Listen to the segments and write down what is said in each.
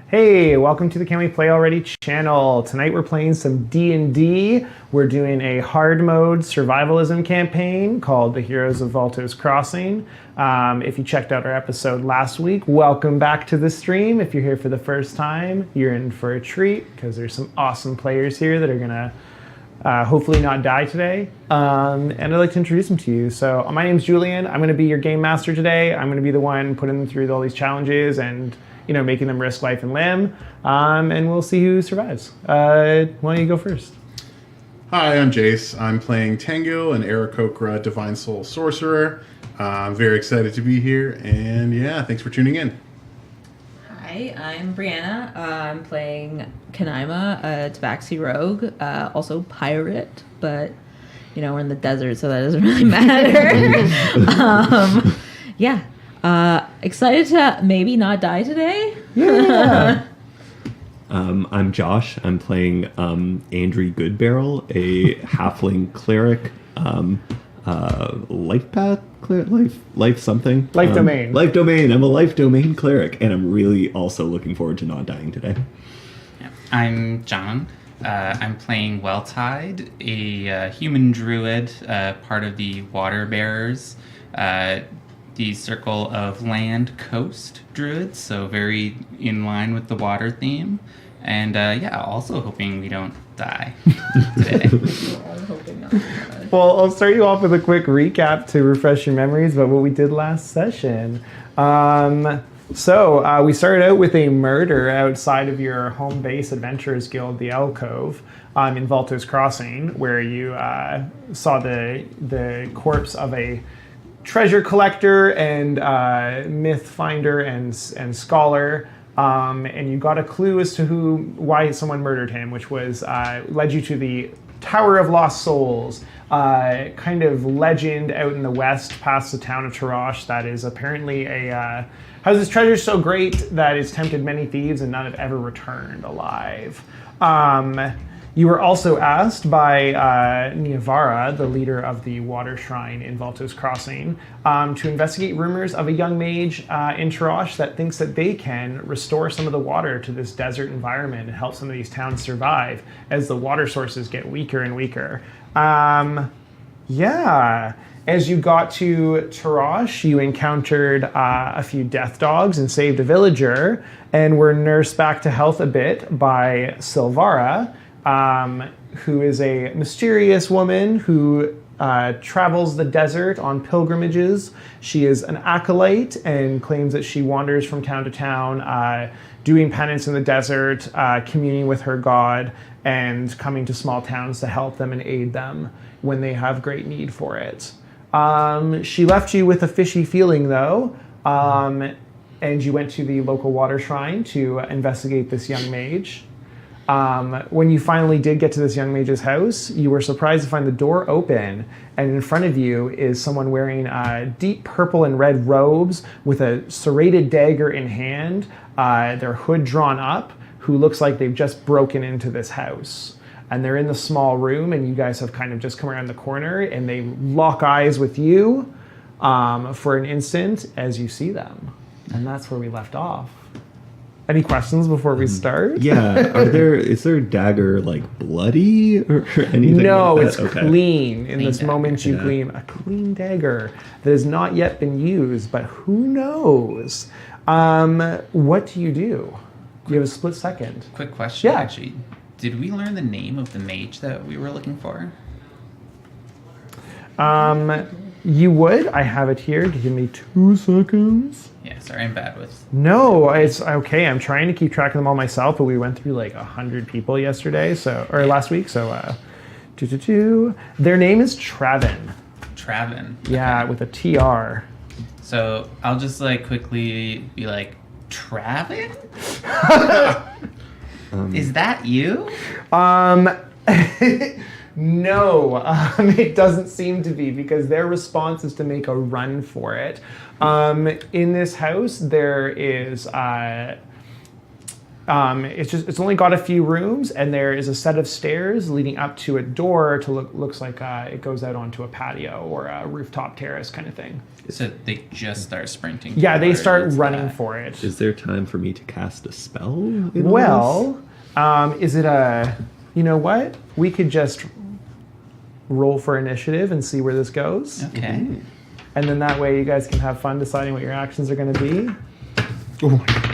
Hey, welcome to the Can We Play Already channel. Tonight we're playing some D&D. We're doing a hard mode survivalism campaign called The Heroes of Valto's Crossing. If you checked out our episode last week, welcome back to the stream. If you're here for the first time, you're in for a treat because there's some awesome players here that are gonna hopefully not die today. And I'd like to introduce them to you. So my name's Julian. I'm gonna be your game master today. I'm gonna be the one putting them through all these challenges and making them risk life and limb, and we'll see who survives. Why don't you go first? Hi, I'm Jace. I'm playing Tengu, an Aarakocra Divine Soul Sorcerer. I'm very excited to be here, and yeah, thanks for tuning in. Hi, I'm Brianna. I'm playing Kanaima, a Tabaxi Rogue, also pirate, but, we're in the desert, so that doesn't really matter. Yeah. Excited to maybe not die today. Yeah. I'm Josh. I'm playing Andrew Goodbarrel, a halfling cleric, life path cleric, life something, Life domain. Life domain. I'm a life domain cleric, and I'm really also looking forward to not dying today. Yeah. I'm John. I'm playing Welltide, a human druid, part of the Water Bearers. The Circle of Land Coast Druids, so very in line with the water theme. And also hoping we don't die today. Well, I'll start you off with a quick recap to refresh your memories about what we did last session. So we started out with a murder outside of your home base Adventurers Guild, the Alcove, in Valto's Crossing, where you saw the corpse of a treasure collector and myth finder and scholar, and you got a clue as to why someone murdered him, which was led you to the Tower of Lost Souls, kind of legend out in the west past the town of Tarash that is apparently has this treasure so great that it's tempted many thieves and none have ever returned alive. You were also asked by Niavara, the leader of the water shrine in Valto's Crossing, to investigate rumors of a young mage in Tarash that thinks that they can restore some of the water to this desert environment and help some of these towns survive as the water sources get weaker and weaker. As you got to Tarash, you encountered a few death dogs and saved a villager, and were nursed back to health a bit by Silvara, who is a mysterious woman who travels the desert on pilgrimages. She is an acolyte and claims that she wanders from town to town, doing penance in the desert, communing with her god, and coming to small towns to help them and aid them when they have great need for it. She left you with a fishy feeling, though, and you went to the local water shrine to investigate this young mage. When you finally did get to this young mage's house, you were surprised to find the door open, and in front of you is someone wearing deep purple and red robes with a serrated dagger in hand, their hood drawn up, who looks like they've just broken into this house. And they're in the small room, and you guys have kind of just come around the corner, and they lock eyes with you for an instant as you see them. And that's where we left off. Any questions before we start? Yeah, is their dagger bloody or anything? No, like it's okay. clean. In Clean this dagger, moment you gleam a clean dagger that has not yet been used, but who knows? What do? You have a split second. Quick question, Yeah. actually. Did we learn the name of the mage that we were looking for? You would. I have it here. Give me 2 seconds. Yeah, sorry, I'm bad with... No, it's okay. I'm trying to keep track of them all myself, but we went through 100 people yesterday, last week, so Their name is Travin. Travin. Yeah, Okay. with a TR. So I'll just Quickly be Travin? Is that you? No, it doesn't seem to be, because their response is to make a run for it. In this house, there is It's only got a few rooms, and there is a set of stairs leading up to a door to looks like it goes out onto a patio or a rooftop terrace kind of thing. So they just start sprinting. Yeah, they start towards running that. for it. Is there time for me to cast a spell? Well, is it a... You know what? We could just roll for initiative and see where this goes. Okay. And then that way you guys can have fun deciding what your actions are going to be. Oh my god.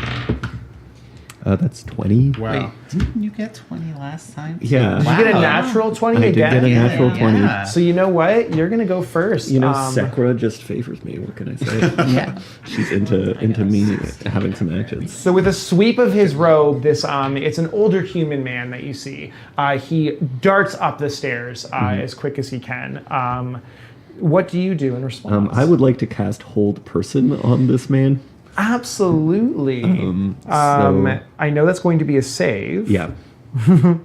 That's 20. Wow. Wait, didn't you get 20 last time? Yeah. Did you get a natural 20 I did again? get a natural Yeah. 20. Yeah. So you know what? You're going to go first. You know, Sekra just favors me. What can I say? Yeah. She's into me having some actions. So with a sweep of his robe, it's an older human man that you see. He darts up the stairs as quick as he can. What do you do in response? I would like to cast Hold Person on this man. Absolutely. So- I know that's going to be a save. Yeah. And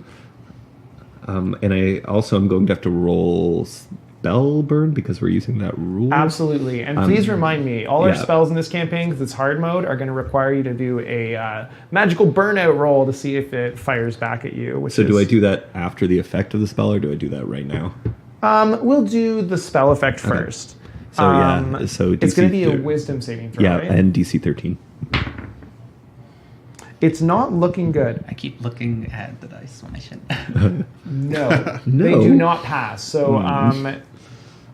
I also am going to have to roll Spell Burn because we're using that rule. Absolutely. And please remind me, all our yeah. spells in this campaign, because it's hard mode, are going to require you to do a magical burnout roll to see if it fires back at you. Which So is, do I do that after the effect of the spell, or do I do that right now? We'll do the spell effect first. So yeah, so it's going to be a DC wisdom saving throw, Yeah, right? and DC 13. It's not looking good. I keep looking at the dice when I should. No, No. they do not pass. So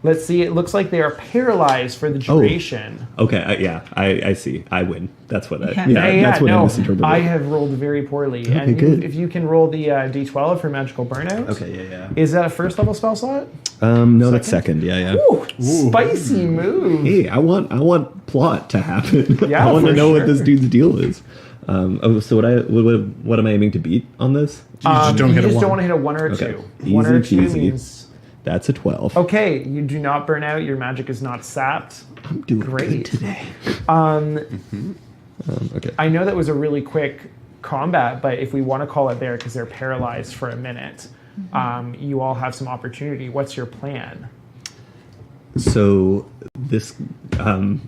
let's see. It looks like they are paralyzed for the duration. Okay, I see. I win. That's what I. Yeah. Yeah, that's what I no, misinterpreted. I have rolled very poorly. And you, good. if you can roll the D12 for magical burnout. Okay, yeah. Is that a first level spell slot? No, that's second. Yeah. Ooh, spicy move. Hey, I want plot to happen. Yeah, I want to for know what sure. this dude's deal is. So what am I aiming to beat on this? You just don't hit a don't one. want to hit a 1 or a Okay. 2. 1 or Easy 2 peasy. means... That's a 12. Okay, you do not burn out. Your magic is not sapped. I'm doing Great. good today. Okay. I know that was a really quick combat, but if we want to call it there because they're paralyzed for a minute, you all have some opportunity. What's your plan? So this, Andrew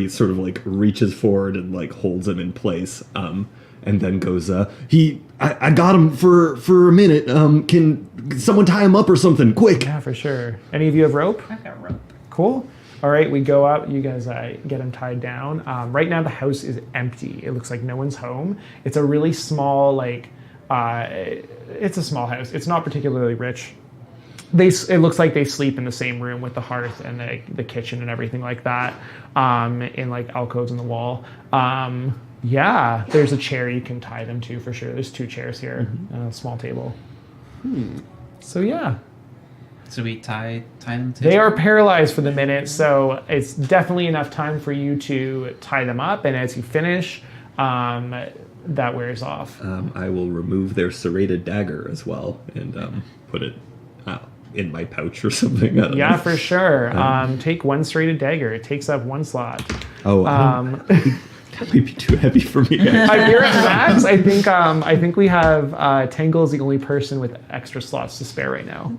sort of like reaches forward and like holds him in place, and then goes, I got him for a minute. Can someone tie him up or something? Quick! Yeah, for sure. Any of you have rope? I got rope. Cool. All right, we go up. You guys get him tied down. Right now, the house is empty. It looks like no one's home. It's a really small, it's a small house. It's not particularly rich. It looks like they sleep in the same room with the hearth and the kitchen and everything like that, in like alcoves in the wall. Yeah, there's a chair you can tie them to for sure. There's 2 chairs here and a small table. So yeah. So we tie them to. They are paralyzed for the minute, so it's definitely enough time for you to tie them up. And as you finish, that wears off. I will remove their serrated dagger as well and put it in my pouch or something. I don't Yeah, know. for sure. Take 1 serrated dagger. It takes up 1 slot. Oh, that might be too heavy for me. Guys. You're at max. I think we have Tangle is the only person with extra slots to spare right now.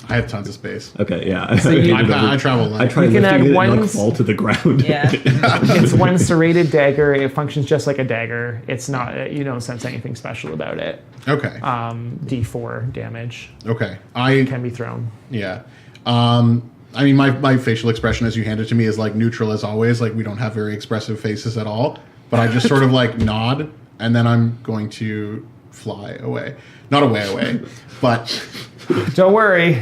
I have tons of space. Okay, yeah. you- I travel light. I try You can lifting add it and one like fall to the ground. Yeah. It's 1 serrated dagger. It functions just like a dagger. It's not. You don't sense anything special about it. Okay. D4 damage Okay. I can be thrown. yeah. I mean, my facial expression as you hand it to me is like neutral as always. Like we don't have very expressive faces at all. But I just sort of like nod, and then I'm going to fly away. Not away, but Don't worry.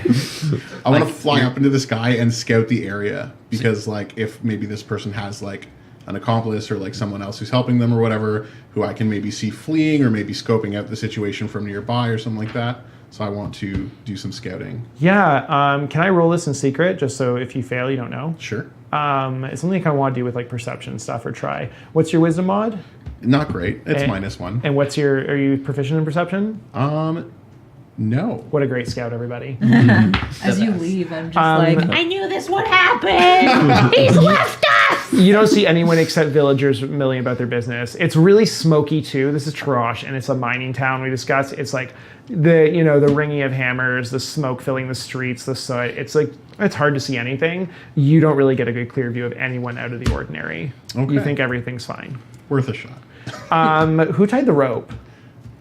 I want to fly up into the sky and scout the area because, like, if maybe this person has like an accomplice or like someone else who's helping them or whatever, who I can maybe see fleeing or maybe scoping out the situation from nearby or something like that. So I want to do some scouting. Yeah. Can I roll this in secret, just so if you fail, you don't know? Sure. It's something I kind of want to do with like perception stuff or try. What's your wisdom mod? Not great. It's And- -1. And are you proficient in perception? No. What a great scout, everybody. As you leave, I'm just like, I knew this would happen. He's left us. You don't see anyone except villagers milling about their business. It's really smoky too. This is Tarash, and it's a mining town we discussed. It's like the ringing of hammers, the smoke filling the streets, the soot. It's hard to see anything. You don't really get a good clear view of anyone out of the ordinary. Okay. You think everything's fine. Worth a shot. Who tied the rope?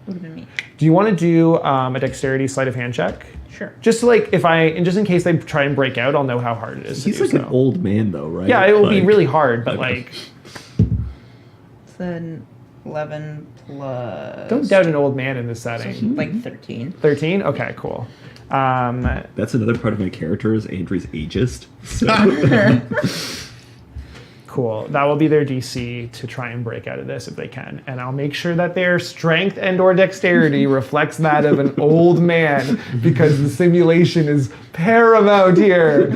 Would have been me. Do you want to do a dexterity sleight of hand check? Sure. Just to, like, just in case they try and break out, I'll know how hard it is. He's to like do an so. old man, though, right? Yeah, it will be Like- really hard, but Okay. like, It's an 11 plus. don't doubt an old man in this setting. Like 13. 13? Okay, cool. That's another part of my character is Andrew's ageist. So Cool. That will be their DC to try and break out of this if they can. And I'll make sure that their strength and or dexterity reflects that of an old man because the simulation is paramount here.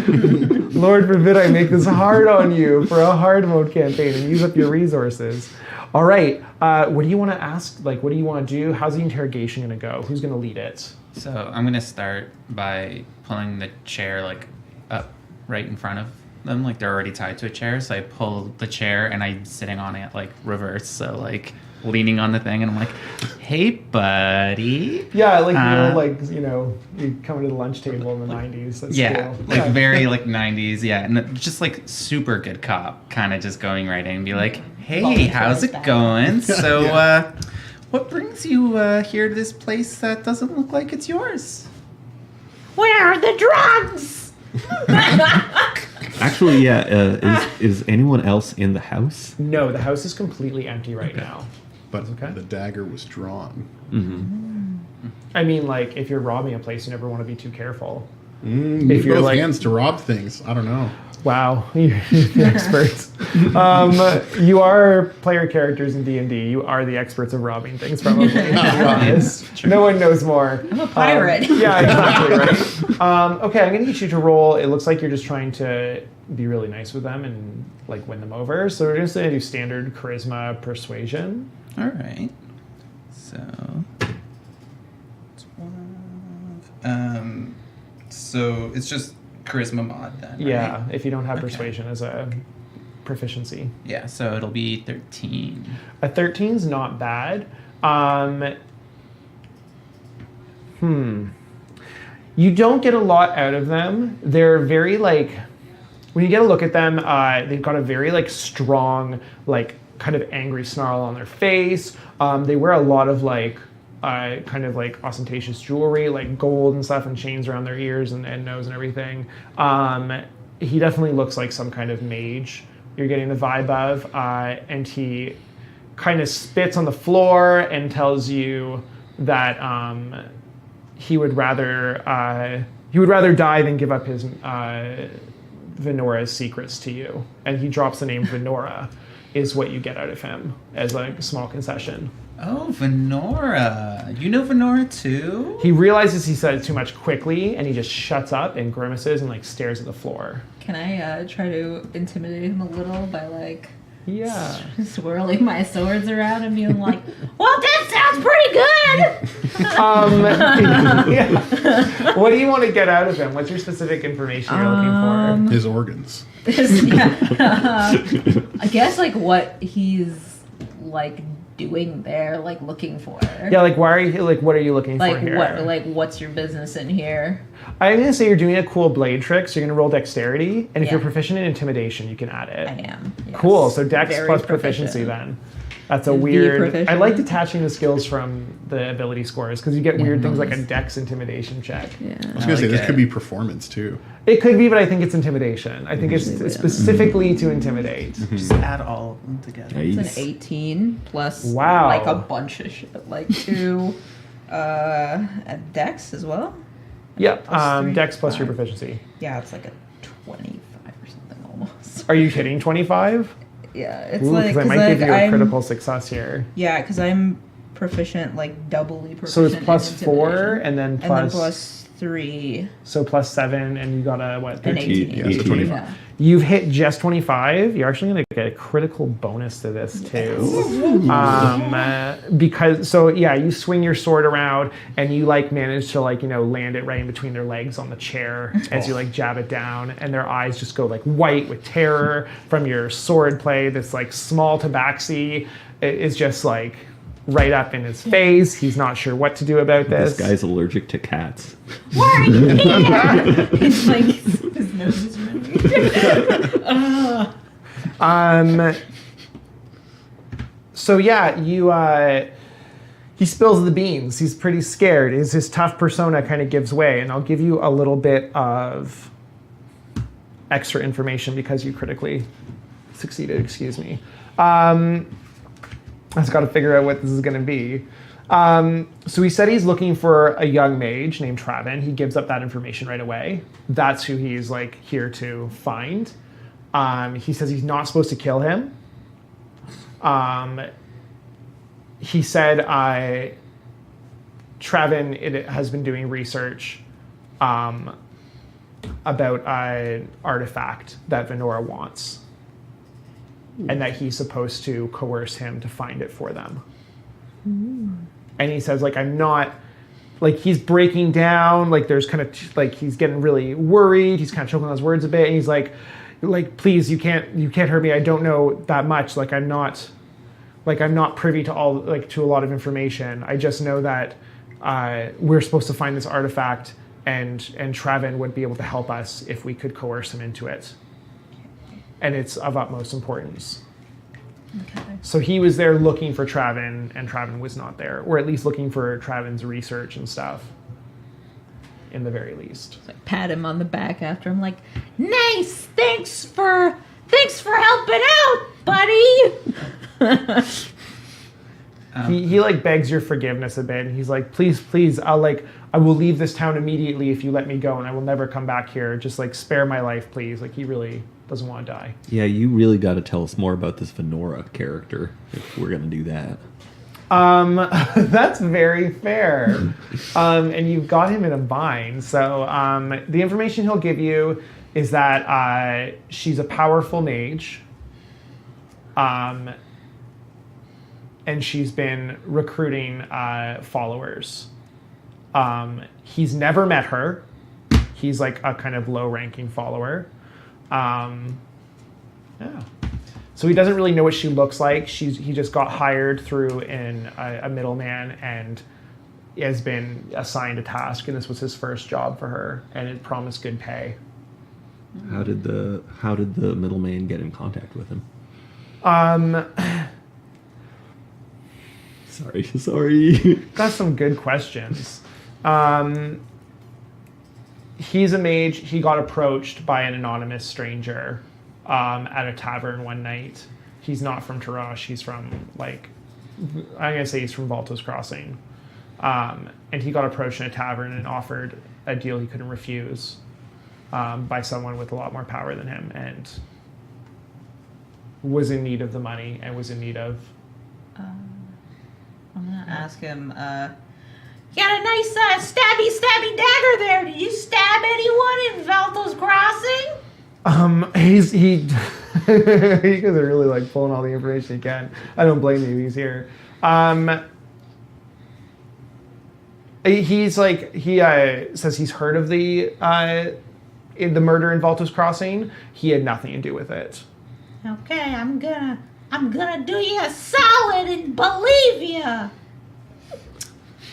Lord forbid I make this hard on you for a hard mode campaign and use up your resources. All right. What do you want to ask? Like, what do you want to do? How's the interrogation going to go? Who's going to lead it? So I'm gonna start by pulling the chair like up right in front of them, like they're already tied to a chair. So I pull the chair and I'm sitting on it like reverse, so like leaning on the thing, and I'm like, "Hey, buddy." Yeah, like, you come to the lunch table in the 90s. That's Yeah, cool. like very like 90s. Yeah, and just like super good cop, kind of just going right in and be like, "Hey, how's it going? So, Yeah. what brings you here to this place that doesn't look like it's yours?" Where are the drugs? actually, yeah. Is anyone else in the house? No, the house is completely empty right now. But Okay. the dagger was drawn. I mean, like, if you're robbing a place, you never want to be too careful. If you're both like- hands to rob things. I don't know. Wow, you're the experts. You are player characters in D&D. You are the experts of robbing things, probably. To be honest. No one knows more. I'm a pirate. Yeah, exactly, right? Okay, I'm going to get you to roll. It looks like you're just trying to be really nice with them and, like, win them over. So we're just going to do standard charisma persuasion. All right. So, 12. So it's just charisma mod then. Right? Yeah, if you don't have Okay. persuasion as a proficiency. Yeah. So it'll be 13. A 13's not bad. You don't get a lot out of them. They're very, like, when you get a look at them, they've got a very, like, strong, like, kind of angry snarl on their face. They wear a lot of, like, kind of like ostentatious jewelry, like gold and stuff, and chains around their ears and nose and everything. He definitely looks like some kind of mage you're getting the vibe of, and he kind of spits on the floor and tells you that he would rather die than give up his Venora's secrets to you. And he drops the name Venora is what you get out of him as a small concession. Oh, Venora. You know Venora too? He realizes he said too much quickly, and he just shuts up and grimaces and, like, stares at the floor. Can I try to intimidate him a little by, like, Yeah. swirling my swords around and being like, well, that sounds pretty good! Yeah. What do you want to get out of him? What's your specific information you're looking His organs. I guess, like, what he's, like, doing there, like, looking for. for? Yeah, like, why are you, like, what are you looking Like, for here? what, like, what's your business in here? I'm going to say you're doing a cool blade trick, so you're going to roll dexterity, and if Yeah. you're proficient in intimidation, you can add it. I am. Yes. Cool, so dex Very plus proficient. proficiency then. That's a The weird... proficient. I like detaching the skills from the ability scores, because you get weird things like a dex intimidation check. Yeah. I was gonna say like this it. could be performance too. It could be, but I think it's intimidation. I think it's specifically to intimidate. Just add all of them together. It's Nice. an 18 plus, Wow. like, a bunch of shit. Like, 2 at dex as well? Yep, Plus 3, dex plus your 5. proficiency. Yeah, it's like a 25 or something almost. Are you hitting 25? Yeah, it's Ooh, like, 'cause I cause might like give you a I'm, critical success here. yeah, because I'm proficient, like, doubly proficient. So it's in plus 4, intimidation. and then And then plus... plus 3 So plus 7, and you got a, what, and 13? 18. Yeah, so 25. Yeah. You've hit just 25. You're actually going to get a critical bonus to this, too. Because, so yeah, you swing your sword around, and you, like, manage to, like, land it right in between their legs on the chair as you, like, jab it down, and their eyes just go, like, white with terror from your sword play. This, like, small tabaxi is just, like, right up in his face. He's not sure what to do about this. This guy's allergic to cats. Why are you here? It's like, his nose is running. So yeah, he spills the beans. He's pretty scared. His tough persona kind of gives way, and I'll give you a little bit of extra information because you critically succeeded. Excuse me. I just got to figure out what this is going to be. So he said he's looking for a young mage named Travin. He gives up that information right away. That's who he's like here to find. He says he's not supposed to kill him. He said Travin has been doing research about an artifact that Venora wants, and that he's supposed to coerce him to find it for them. And he says, like, I'm not, like, he's breaking down, like, there's kind of, like, he's getting really worried, he's kind of choking on his words a bit, and he's like, please, you can't hurt me, I don't know that much, I'm not privy to all, to a lot of information. I just know that we're supposed to find this artifact, and Travin would be able to help us if we could coerce him into it. And it's of utmost importance. Okay. So he was there looking for Travin, and Travin was not there, or at least looking for Travin's research and stuff, in the very least. So I pat him on the back after I'm like, nice, thanks for helping out, buddy. He begs your forgiveness a bit, and he's like, please, I will leave this town immediately if you let me go, and I will never come back here. Just spare my life, please. He really doesn't want to die. Yeah, you really got to tell us more about this Venora character if we're going to do that. That's very fair. And you've got him in a bind. So the information he'll give you is that she's a powerful mage. And she's been recruiting followers. He's never met her. He's a kind of low-ranking follower. Yeah. So he doesn't really know what she looks like. He just got hired through a middleman and has been assigned a task, and this was his first job for her, and it promised good pay. How did the middleman get in contact with him? Sorry. That's some good questions. He's a mage. He got approached by an anonymous stranger at a tavern one night. He's not from Tarash. He's from, I'm going to say he's from Valto's Crossing. And he got approached in a tavern and offered a deal he couldn't refuse by someone with a lot more power than him, and was in need of the money and was in need of... I'm going to ask him, you got a nice stabby dagger there. Did you stab anyone in Valto's Crossing? He you guys are really pulling all the information you can. I don't blame you. He's here. He says he's heard of the murder in Valto's Crossing. He had nothing to do with it. Okay, I'm gonna do you a solid and believe you.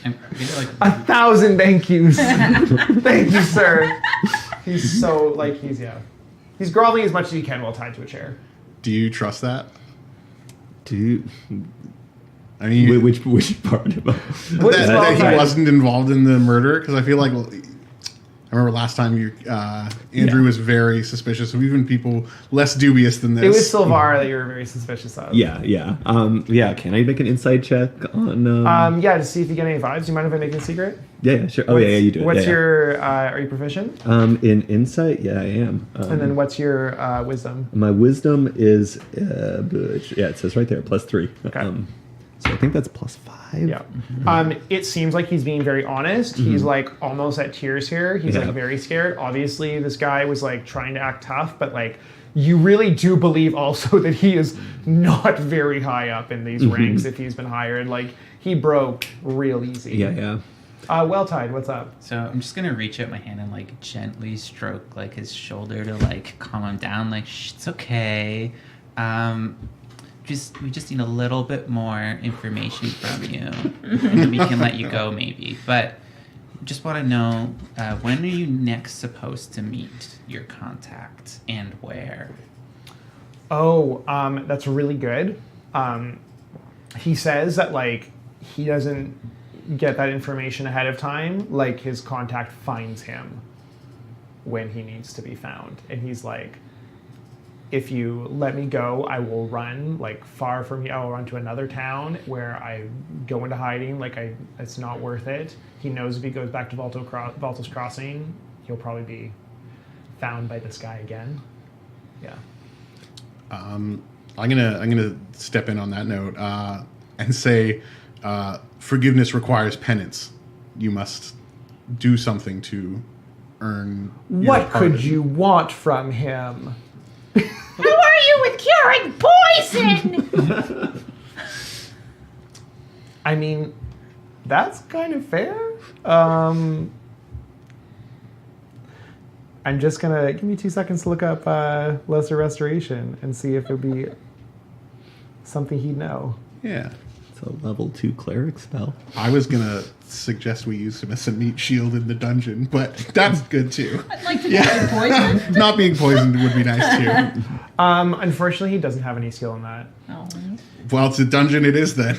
I'm really 1,000 thank yous. Thank you, sir. He's so he's groveling as much as he can while tied to a chair. Do you trust that? I mean, which part about that he wasn't involved in the murder? Because I feel like I remember last time Andrew was very suspicious of even people less dubious than this. It was Silvara that you were very suspicious of. Yeah. Can I make an insight check on? To see if you get any vibes. You mind if I make it a secret? Yeah, sure. Oh, yeah, you do it. What's your? Are you proficient? In insight, yeah, I am. And then what's your wisdom? My wisdom is, it says right there, +3. Okay. So I think that's +5. Yeah. It seems like he's being very honest. Mm-hmm. He's almost at tears here. He's very scared. Obviously, this guy was trying to act tough, but you really do believe also that he is not very high up in these ranks if he's been hired. He broke real easy. Yeah. Well tied. What's up? So I'm just gonna reach out my hand and gently stroke his shoulder to calm him down. It's okay. We just need a little bit more information from you, and then we can let you go maybe. But just want to know, when are you next supposed to meet your contact and where? Oh, that's really good. he says that like he doesn't get that information ahead of time. Like his contact finds him when he needs to be found, and he's like, if you let me go, I will run like far from you. I will run to another town where I go into hiding. Like it's not worth it. He knows if he goes back to Valto's Crossing, he'll probably be found by this guy again. Yeah. I'm gonna step in on that note and say forgiveness requires penance. You must do something to earn. What could you want from him? Who are you with curing poison? I mean, that's kind of fair. I'm just gonna give me 2 seconds to look up Lesser Restoration and see if it'd be something he'd know. Yeah. It's a level 2 cleric spell. I was gonna suggest we use him as a meat shield in the dungeon, but that's good too. I'd like to get poison. Not being poisoned would be nice too. Unfortunately, he doesn't have any skill in that. Oh. Well, it's a dungeon it is then.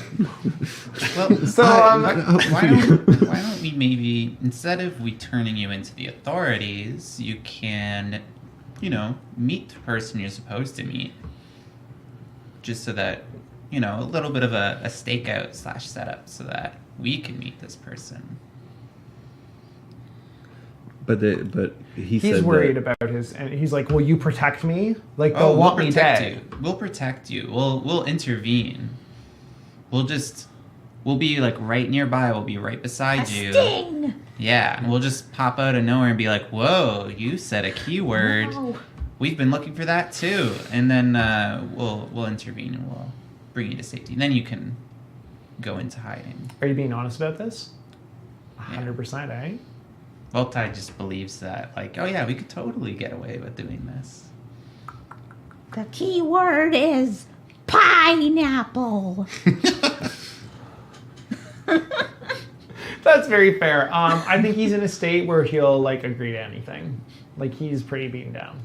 Well, So, why don't we maybe, instead of we turning you into the authorities, you can, meet the person you're supposed to meet. Just so that, a little bit of a stakeout / setup so that we can meet this person. But he's He's said worried that, about his, and he's like, "Will you protect me? Like they'll want me dead." We'll protect you. We'll intervene. We'll be like right nearby. We'll be right beside you. Sting. Yeah, and we'll just pop out of nowhere and be like, "Whoa, you said a keyword. Wow. We've been looking for that too." And then we'll intervene and we'll bring you to safety. Then you can go into hiding. Are you being honest about this? 100%, eh? Valto just believes that, like, oh yeah, we could totally get away with doing this. The key word is pineapple. That's very fair. I think he's in a state where he'll like agree to anything. Like he's pretty beaten down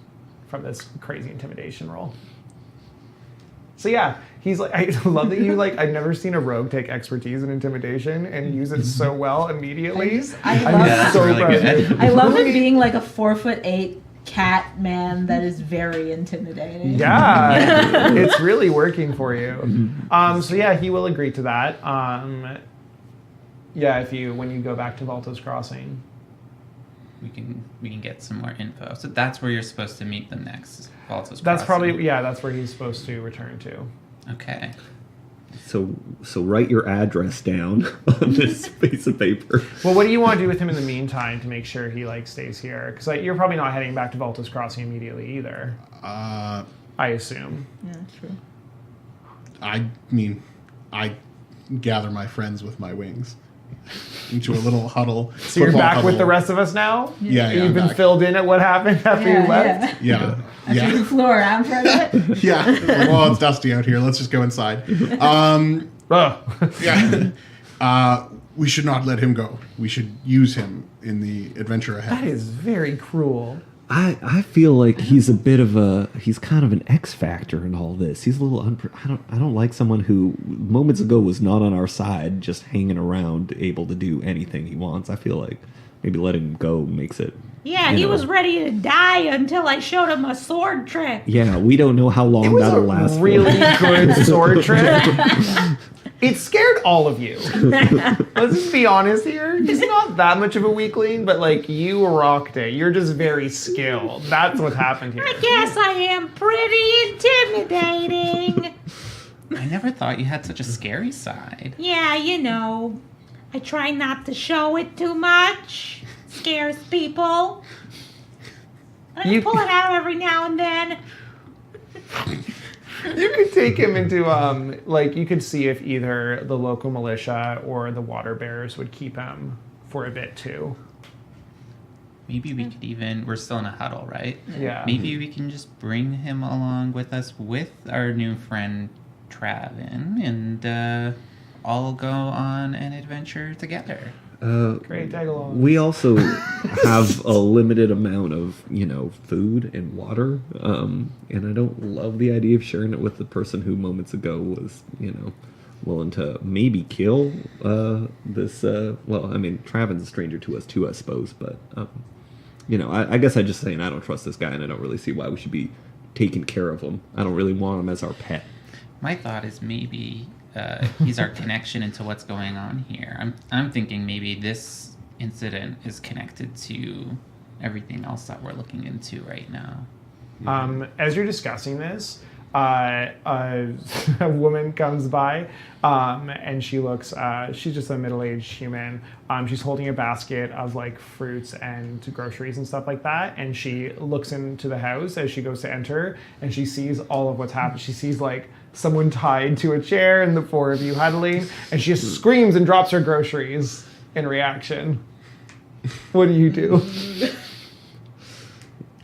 from this crazy intimidation roll. So yeah, he's like, I love that you like. I've never seen a rogue take expertise in intimidation and use it so well immediately. I I'm love so really proud of good. you. I love him being like a 4'8" cat man that is very intimidating. Yeah, it's really working for you. So yeah, he will agree to that. Yeah, when you go back to Valto's Crossing. We can get some more info. So that's where you're supposed to meet them next. Valto's That's Crossing. probably that's where he's supposed to return to. Okay. so write your address down on this piece of paper. Well, what do you want to do with him in the meantime to make sure he like stays here? Because like you're probably not heading back to Valto's Crossing immediately either. I assume. Yeah, true. I mean, I gather my friends with my wings into a little huddle. So you're football back huddle. with the rest of us now? Yeah, You've I'm been back. filled in at what happened after you left? Yeah, After you flew around for a bit. yeah. Like, well, it's dusty out here. Let's just go inside. Ugh. Yeah. We should not let him go. We should use him in the adventure That ahead. is very cruel. I feel like he's he's kind of an X factor in all this. He's a little I don't like someone who moments ago was not on our side, just hanging around, able to do anything he wants. I feel like maybe letting him go makes it. Yeah, you he know. was ready to die until I showed him a sword trick. Yeah, we don't know how long It was that'll a last. really for. good sword trick. It scared all of you. Let's just be honest here. He's not that much of a weakling, but like you rocked it. You're just very skilled. That's what happened here. I guess I am pretty intimidating. I never thought you had such a scary side. Yeah, I try not to show it too much. Scares people. I pull it out every now and then. You could take him into you could see if either the local militia or the water bearers would keep him for a bit too. Maybe we could even, we're still in a huddle, right? Yeah. Maybe we can just bring him along with us with our new friend Travin and all go on an adventure together. Great tag along. We also have a limited amount of, food and water, and I don't love the idea of sharing it with the person who moments ago was, willing to maybe kill this. Well, I mean, Travin's a stranger to us too, I suppose. But I guess I'm just saying I don't trust this guy, and I don't really see why we should be taking care of him. I don't really want him as our pet. My thought is maybe he's our connection into what's going on here. I'm thinking maybe this incident is connected to everything else that we're looking into right now. As you're discussing this, a woman comes by, and she looks, she's just a middle-aged human. She's holding a basket of like fruits and groceries and stuff like that. And she looks into the house as she goes to enter, and she sees all of what's happened. She sees like someone tied to a chair and the four of you huddling, and she just screams and drops her groceries in reaction. What do you do?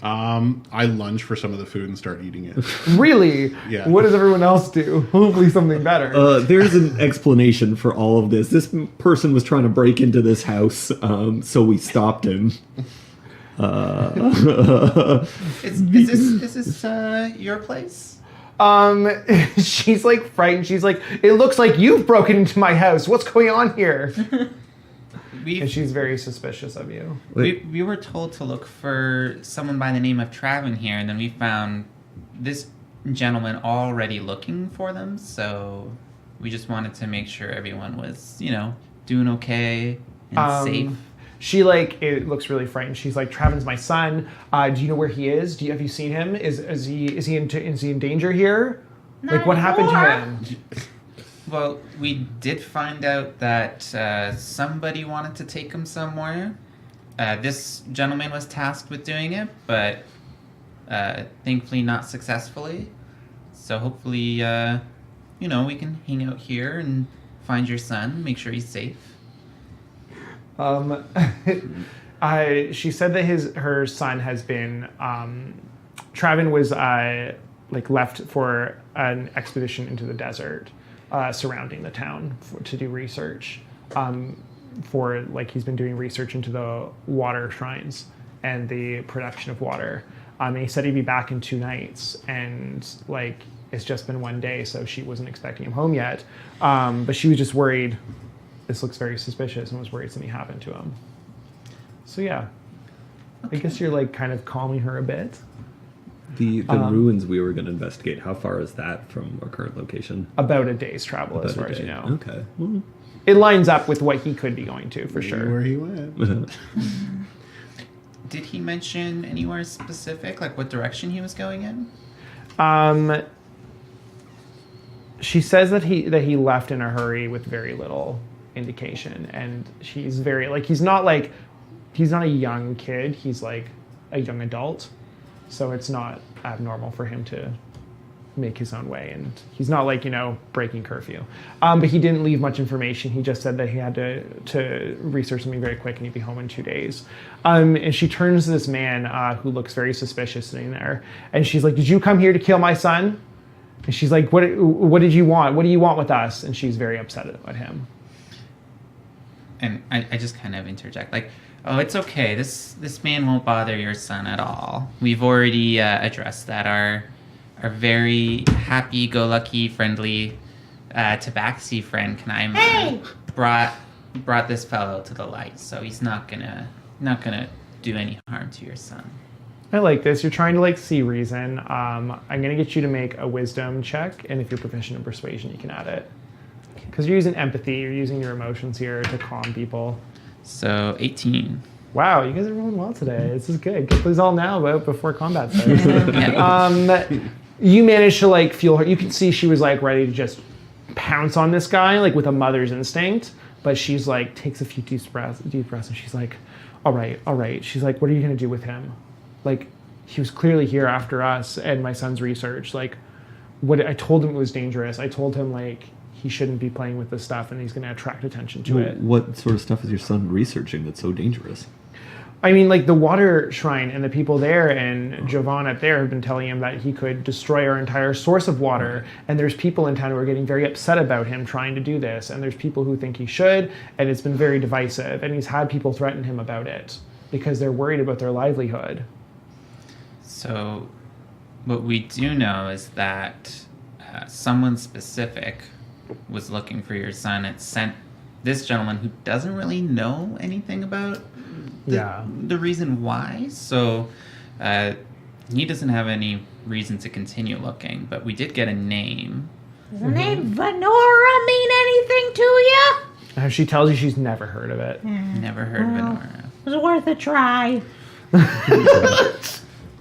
I lunge for some of the food and start eating it. Really? Yeah. What does everyone else do? Hopefully something better. There's an explanation for all of this. This person was trying to break into this house, so we stopped him. Is this your place? She's like frightened. She's like, it looks like you've broken into my house. What's going on here? And she's very suspicious of you. We were told to look for someone by the name of Travin here, and then we found this gentleman already looking for them, so we just wanted to make sure everyone was, doing okay and safe. She it looks really frightened. She's like, Travin's my son. Do you know where he is? Have you seen him? Is he in danger here? Not what happened to anymore. him? Well, we did find out that somebody wanted to take him somewhere. This gentleman was tasked with doing it, but thankfully not successfully. So hopefully, we can hang out here and find your son, make sure he's safe. She said that her son has been. Travin was left for an expedition into the desert. Surrounding the town to do research he's been doing research into the water shrines and the production of water. And he said he'd be back in 2 nights, and it's just been 1 day, so she wasn't expecting him home yet. But she was just worried. This looks very suspicious, and was worried something happened to him. So yeah, okay. I guess you're kind of calming her a bit. The ruins we were going to investigate, how far is that from our current location? About a day's travel, as far as you know. Okay. Well, it lines up with what he could be going to, for sure. Where he went. Did he mention anywhere specific, like what direction he was going in? She says that he left in a hurry with very little indication, and she's very he's not a young kid. He's like a young adult. So it's not abnormal for him to make his own way. And he's not breaking curfew. But he didn't leave much information. He just said that he had to research something very quick and he'd be home in 2 days. And she turns to this man who looks very suspicious sitting there. And she's like, did you come here to kill my son? And she's like, what did you want? What do you want with us? And she's very upset at him. And I just kind of interject, oh, it's okay. This man won't bother your son at all. We've already addressed that. Our very happy-go-lucky, friendly tabaxi friend Kanaima brought this fellow to the light, so he's not gonna do any harm to your son. I like this. You're trying to see reason. I'm gonna get you to make a wisdom check, and if you're proficient in persuasion, you can add it. Because you're using empathy, you're using your emotions here to calm people. So 18. Wow, you guys are rolling well today. This is good. Get these all now before combat starts. You managed to feel her. You can see she was ready to just pounce on this guy with a mother's instinct. But she's takes a few deep breaths, and she's like, all right. She's like, what are you gonna do with him? He was clearly here after us and my son's research. I told him it was dangerous. I told him he shouldn't be playing with this stuff, and he's going to attract attention to it. What sort of stuff is your son researching that's so dangerous? I mean, the water shrine and the people there and Jovan up there have been telling him that he could destroy our entire source of water. And there's people in town who are getting very upset about him trying to do this. And there's people who think he should, and it's been very divisive. And he's had people threaten him about it because they're worried about their livelihood. So what we do know is that someone specific was looking for your son, it sent this gentleman who doesn't really know anything about the reason why. So he doesn't have any reason to continue looking, but we did get a name. Does the name Venora mean anything to you? She tells you she's never heard of it. Never heard of Venora. It was worth a try.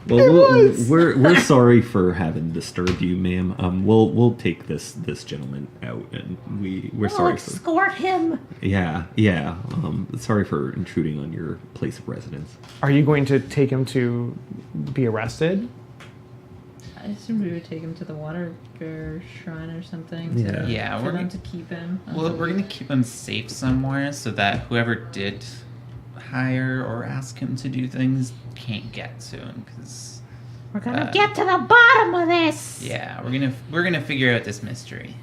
Well, we're sorry for having disturbed you, ma'am. We'll take this gentleman out, and we're sorry for Escort him. yeah. Sorry for intruding on your place of residence. Are you going to take him to be arrested? I assume we would take him to the water bear shrine or something. Yeah, for we're them gonna to keep him. Well, we're gonna keep him safe somewhere so that whoever did hire or ask him to do things can't get to him, because We're gonna get to the bottom of this. yeah, we're gonna figure out this mystery.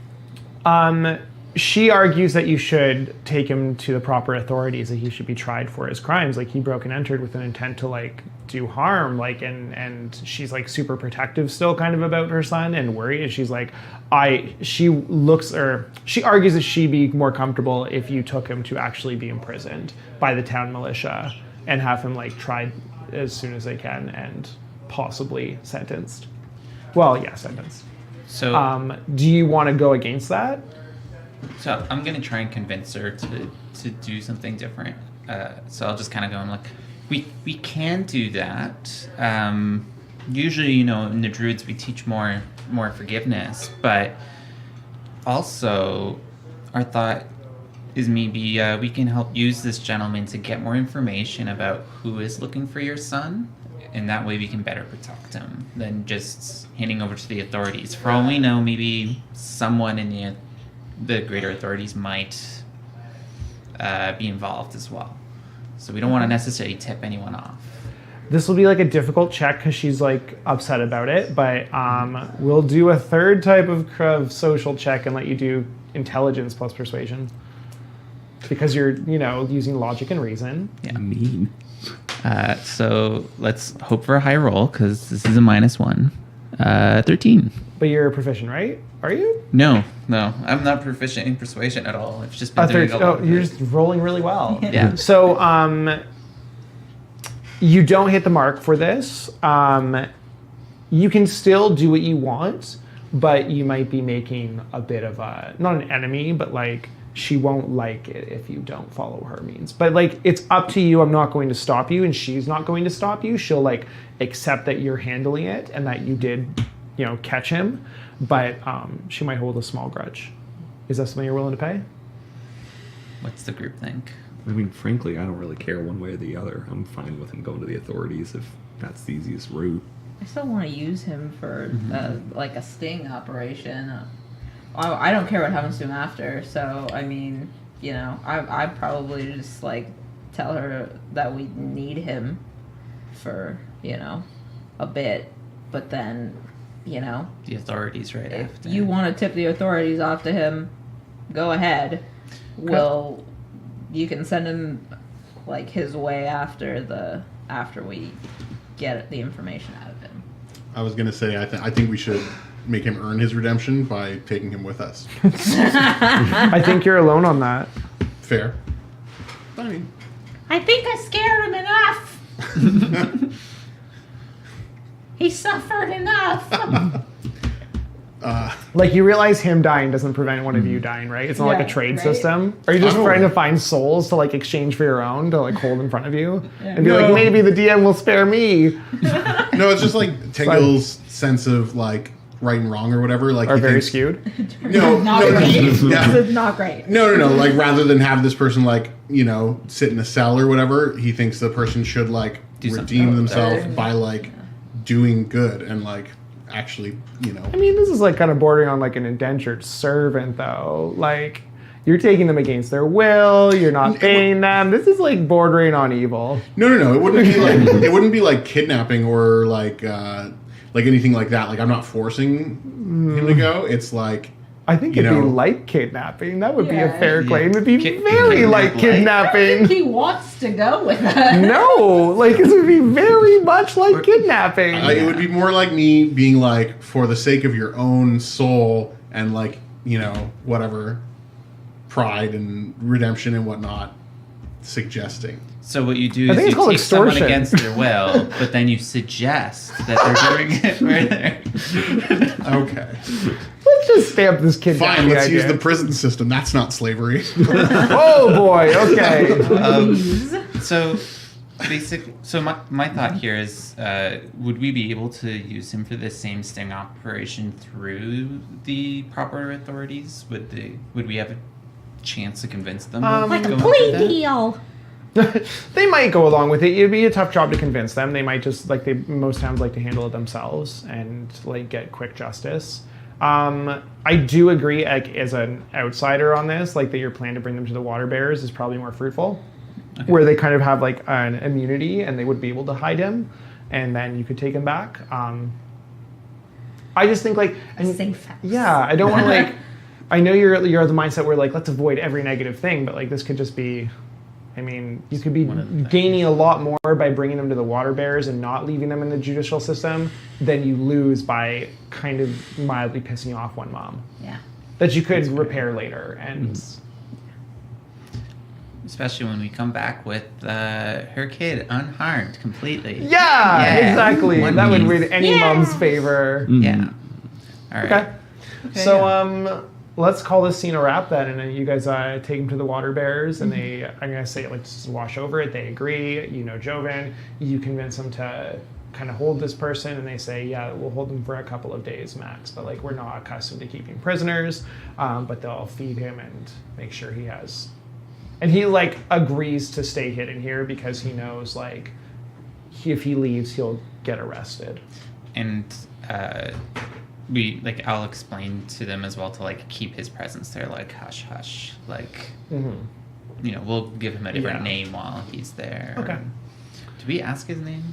She argues that you should take him to the proper authorities, that he should be tried for his crimes. Like, he broke and entered with an intent to, like, do harm. Like, and she's, like, super protective still kind of about her son and worried. And she's like, she argues that she'd be more comfortable if you took him to actually be imprisoned by the town militia and have him, like, tried as soon as they can and possibly sentenced. Well, yeah, sentenced. So Do you want to go against that? So I'm gonna try and convince her to do something different. So I'll just kind of go and like, we can do that. Usually, you know, in the Druids we teach more forgiveness, but also our thought is maybe we can help use this gentleman to get more information about who is looking for your son, and that way we can better protect him than just handing over to the authorities. For all we know, maybe someone in the greater authorities might be involved as well. So we don't want to necessarily tip anyone off. This will be like a difficult check because she's like upset about it, but we'll do a third type of social check and let you do intelligence plus persuasion. Because you're, you know, using logic and reason. Yeah. Mean. So let's hope for a high roll, because this is a -1. 13. But you're proficient, right? Are you? No, I'm not proficient in persuasion at all. I've just been doing a lot of you're it. just rolling really well. Yeah. So, you don't hit the mark for this. You can still do what you want, but you might be making a bit of a, not an enemy, but like, she won't like it if you don't follow her means. But like, it's up to you. I'm not going to stop you, and she's not going to stop you. She'll like accept that you're handling it and that you did, you know, catch him. But she might hold a small grudge. Is that something you're willing to pay? What's the group think? I mean, frankly, I don't really care one way or the other. I'm fine with him going to the authorities if that's the easiest route. I still want to use him for like a sting operation. I don't care what happens to him after. So I mean, you know, I probably just like tell her that we need him for, you know, a bit, but then, you know, The authorities right if after. you want to tip the authorities off to him, go ahead. You can send him like his way after we get the information out of him. I was gonna say I think we should make him earn his redemption by taking him with us. I think you're alone on that. Fair. I mean, I think I scared him enough. He suffered enough. Like, you realize him dying doesn't prevent one of you dying, right? It's not like a Yeah, trade right? system. Are you just Oh. trying to find souls to like exchange for your own to like hold in front of you and be No. like, maybe the DM will spare me? no, it's just like Tingle's sense of like right and wrong or whatever. Like Are he very thinks- skewed. No, Not no, great. yeah. This is not great. No. Like rather than have this person like, you know, sit in a cell or whatever, he thinks the person should like Do something redeem about themselves that. by like doing good and like actually, you know. I mean, this is like kind of bordering on like an indentured servant, though. Like, you're taking them against their will. You're not paying them. This is like bordering on evil. No. It wouldn't be like kidnapping or like anything like that. Like I'm not forcing him to go. It's like I think You it'd be know- like kidnapping. That would be a Yeah. fair Yeah. claim. It'd be Kid- very kidnap like like- I kidnapping. think he wants to go with us. No, like it would be very much like kidnapping. it would be more like me being like, for the sake of your own soul and like whatever pride and redemption and whatnot suggesting. So what you do I is think it's you called take someone extortion. against their will, but then you suggest that they're doing it further. Okay. Let's just stamp this kid down. Fine, let's idea. use the prison system. That's not slavery. Oh boy. Okay. So my thought here is, would we be able to use him for the same sting operation through the proper authorities? Would we have a chance to convince them? Like a going plea through that? deal. They might go along with it. It'd be a tough job to convince them. They might just they most times like to handle it themselves and get quick justice. I do agree, as an outsider on this, that your plan to bring them to the water bearers is probably more fruitful, where they kind of have an immunity and they would be able to hide him, and then you could take him back. I just think Safe house. yeah, I don't want to I know you're the mindset where let's avoid every negative thing, but this could just be. I mean, you could be gaining a lot more by bringing them to the water bearers and not leaving them in the judicial system than you lose by kind of mildly pissing off one mom. Yeah. That you could repair later. And Especially when we come back with her kid unharmed completely. yeah, exactly. One That would piece. win any Yeah. mom's favor. Yeah. All right. Okay. So let's call this scene a wrap then, and then you guys take him to the water bearers, and I'm gonna say just wash over it. They agree. Joven. You convince them to kind of hold this person, and they say, yeah, we'll hold them for a couple of days max, but we're not accustomed to keeping prisoners. But they'll feed him and make sure he has. And he agrees to stay hidden here because he knows if he leaves, he'll get arrested. And I'll explain to them as well to keep his presence there, hush hush, we'll give him a different name while he's there. Okay. Did we ask his name?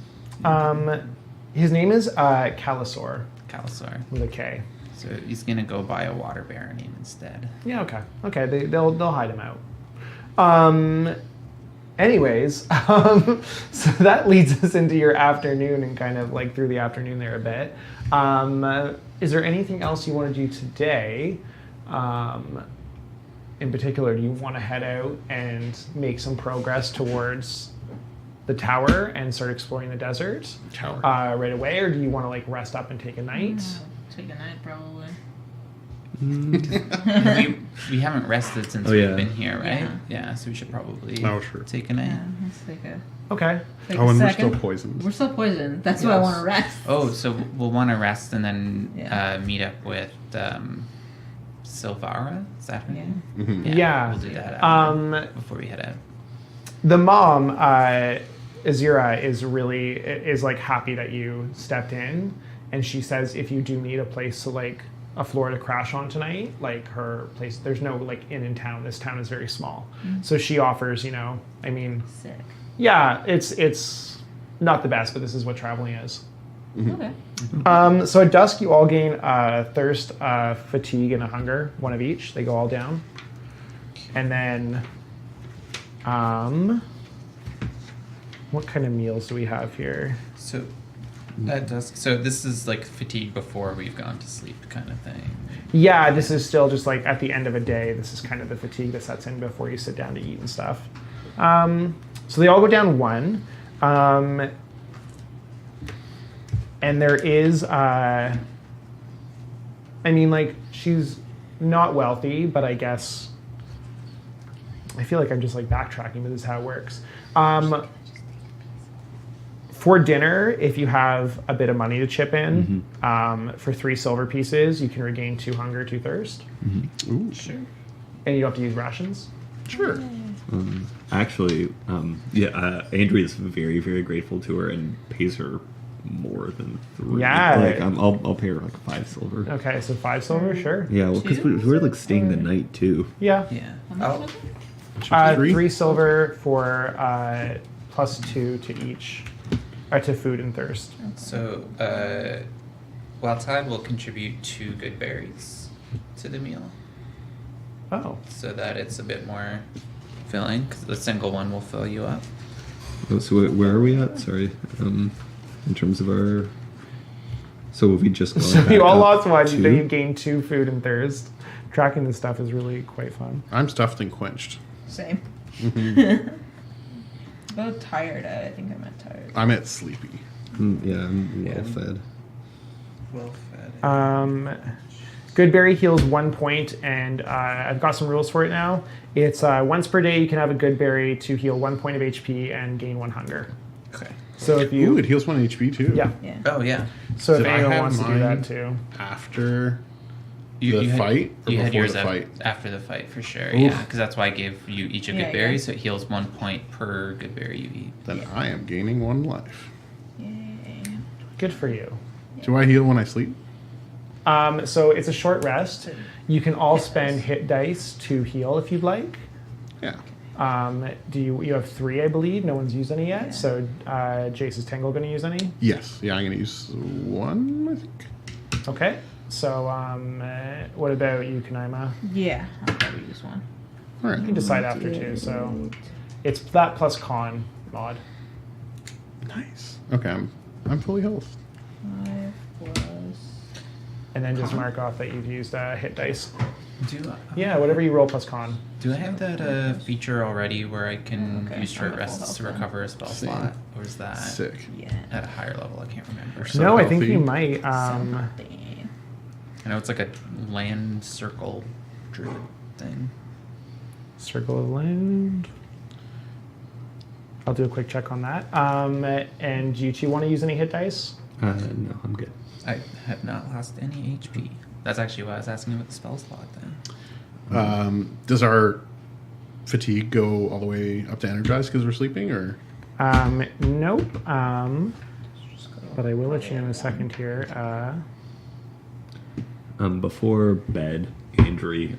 His name is Calisor Calisor. with a K. So he's gonna go by a water bearer name instead. Yeah. Okay. They'll hide him out. Anyways, so that leads us into your afternoon and kind of through the afternoon there a bit. Is there anything else you want to do today? In particular, do you want to head out and make some progress towards the tower and start exploring the desert right away, or do you want to rest up and take a night? Take a night, probably. we haven't rested since we've been here, right? Yeah, so we should probably take a night. Yeah, let's take a. Okay. Take Oh, a and we're second. still poisoned. We're still poisoned. That's why I want to rest. Oh, so we'll want to rest and then Yeah. meet up with Silvara? Is that her name? Mhm. Yeah. We'll do that before we head out. The mom, Azira, is happy that you stepped in, and she says if you do need a place to a floor to crash on tonight, her place, there's no inn in town. This town is very small, so she offers. Sick. Yeah, it's not the best, but this is what traveling is. Okay. So at dusk, you all gain thirst, fatigue, and a hunger, one of each. They go all down, and then. What kind of meals do we have here? So at dusk. So this is fatigue before we've gone to sleep kind of thing. Yeah, this is still just at the end of a day. This is kind of the fatigue that sets in before you sit down to eat and stuff. So they all go down one. And there is, she's not wealthy, but I guess, I feel like I'm just backtracking, but this is how it works. For dinner, if you have a bit of money to chip in, for 3 silver pieces, you can regain 2 hunger, 2 thirst. Ooh, sure. And you don't have to use rations. Sure. Actually, Andrea is very, very grateful to her and pays her more than 3. Yeah. I'll pay her 5 silver. Okay, so 5 silver, sure. Yeah, well, because we're staying the night too. Yeah. Yeah. How much was it? 3 silver for +2 to each, to food and thirst. So Wildtide will contribute 2 good berries to the meal, Oh. so that it's a bit more filling. Because the single one will fill you up. Oh, so where are we at? Sorry. In terms of our... So have we just gone So back you all up lost 1, to- then you gain 2 food and thirst. tracking this stuff is really quite fun. I'm stuffed and quenched. Same. About tired. I think I meant tired. I'm at sleepy. Yeah, I'm well fed. Well fed. Goodberry heals 1 point, and I've got some rules for it now. It's once per day you can have a Goodberry to heal 1 point of HP and gain 1 hunger. Okay. So if you... Ooh, it heals 1 HP too. Yeah. Yeah. Oh yeah. So if Did I anyone have wants to do mine? that too. After You the had- fight or you had before yours the fight? after the fight for sure. Oof. Yeah, because that's why I gave you each a Yeah, good berry, yeah. so it heals 1 point per good berry you eat. Then I am gaining 1 life. Yay. Good for you. Do I heal when I sleep? So it's a short rest. You can all spend hit dice to heal if you'd like. Yeah. Do you have 3, I believe? No one's used any yet. Yeah. So Jace, is Tangle going to use any? Yes. Yeah, I'm going to use 1, I think. Okay. So what about you, Kanaima? Yeah, I'll probably use one. All right. You can decide after too. So it's that plus con mod. Nice. Okay, I'm fully healed. 5 plus. And then just mark off that you've used hit dice. Do Yeah, whatever you roll plus con. Do I have that feature already where I can Okay, use short I'm at full rests health to then. recover a spell Same. slot, or is that Sick. Yeah. at a higher level? I can't remember. So No, I think healthy. you might. Something. I know it's like a land circle druid thing. Circle of Land. I'll do a quick check on that. And do you two want to use any hit dice? No, I'm good. I have not lost any HP. That's actually why I was asking about the spell slot then. Does our fatigue go all the way up to energized because we're sleeping, or? Nope. But I will let you know in a second here. Before bed, Andrea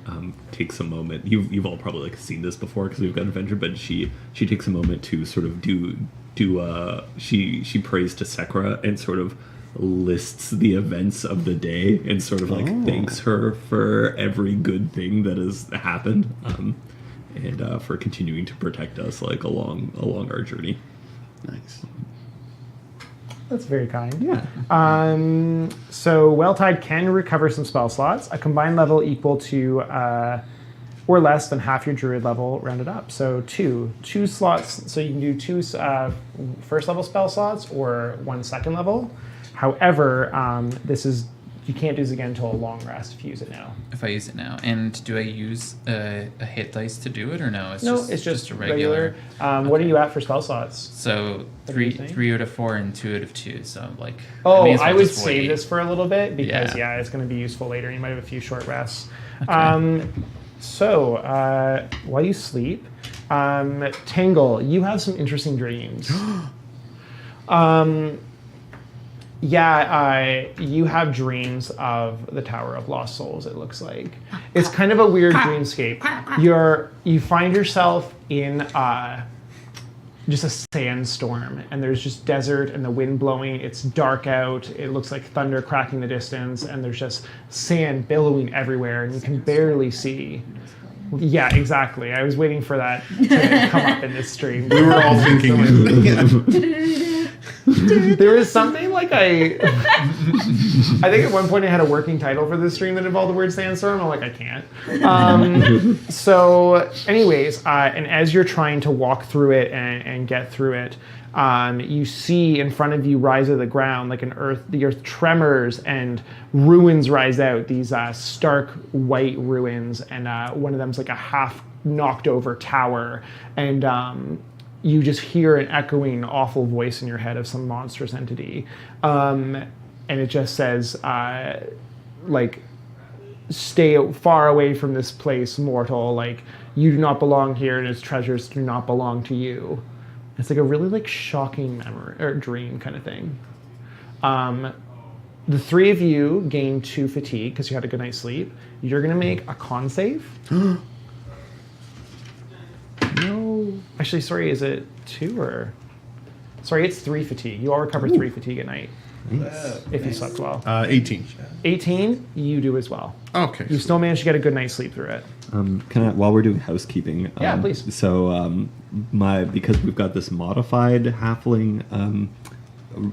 takes a moment. You've all probably seen this before because we've got adventure, but she takes a moment to sort of she prays to Sekra and sort of lists the events of the day and sort of thanks her for every good thing that has happened and for continuing to protect us along our journey. Nice. That's very kind. Yeah. So Well-Tied can recover some spell slots. A combined level equal to or less than half your druid level rounded up. So two slots. So you can do 2 first level spell slots or 1 second level. However, you can't do this again until a long rest if you use it now. If I use it now, and do I use a hit dice to do it or no? It's just a regular. What are Okay. you at for spell slots? So What do you think? 3 out of 4 and 2 out of 2. So like. Oh, may as well I would just save wait. this for a little bit because Yeah. it's going to be useful later. You might have a few short rests. Okay. So while you sleep, Tangle, you have some interesting dreams. You have dreams of the Tower of Lost Souls, it looks like. It's kind of a weird dreamscape. You find yourself in just a sandstorm, and there's just desert and the wind blowing. It's dark out. It looks like thunder cracking in the distance, and there's just sand billowing everywhere, and you can barely see. Yeah, exactly. I was waiting for that to come up in this stream. We were all thinking it. There was something like I think at one point I had a working title for this stream that involved the word sandstorm. I'm like, I can't. So anyways, and as you're trying to walk through it and get through it, you see in front of you rise out of the ground like the earth tremors and ruins rise out, these stark white ruins, and one of them's like a half knocked over tower, and you just hear an echoing, awful voice in your head of some monstrous entity. And it just says, stay far away from this place, mortal. Like, you do not belong here, and its treasures do not belong to you. It's like a really shocking memory or dream kind of thing. The 3 of you gain 2 fatigue because you had a good night's sleep. You're going to make a con save. No. Actually, sorry, is it 2 or? Sorry, it's 3 fatigue. You all recover 3 fatigue at night if you slept well. 18. 18, you do as well. Okay. You still managed to get a good night's sleep through it. While we're doing housekeeping, Yeah, please. So because we've got this modified halfling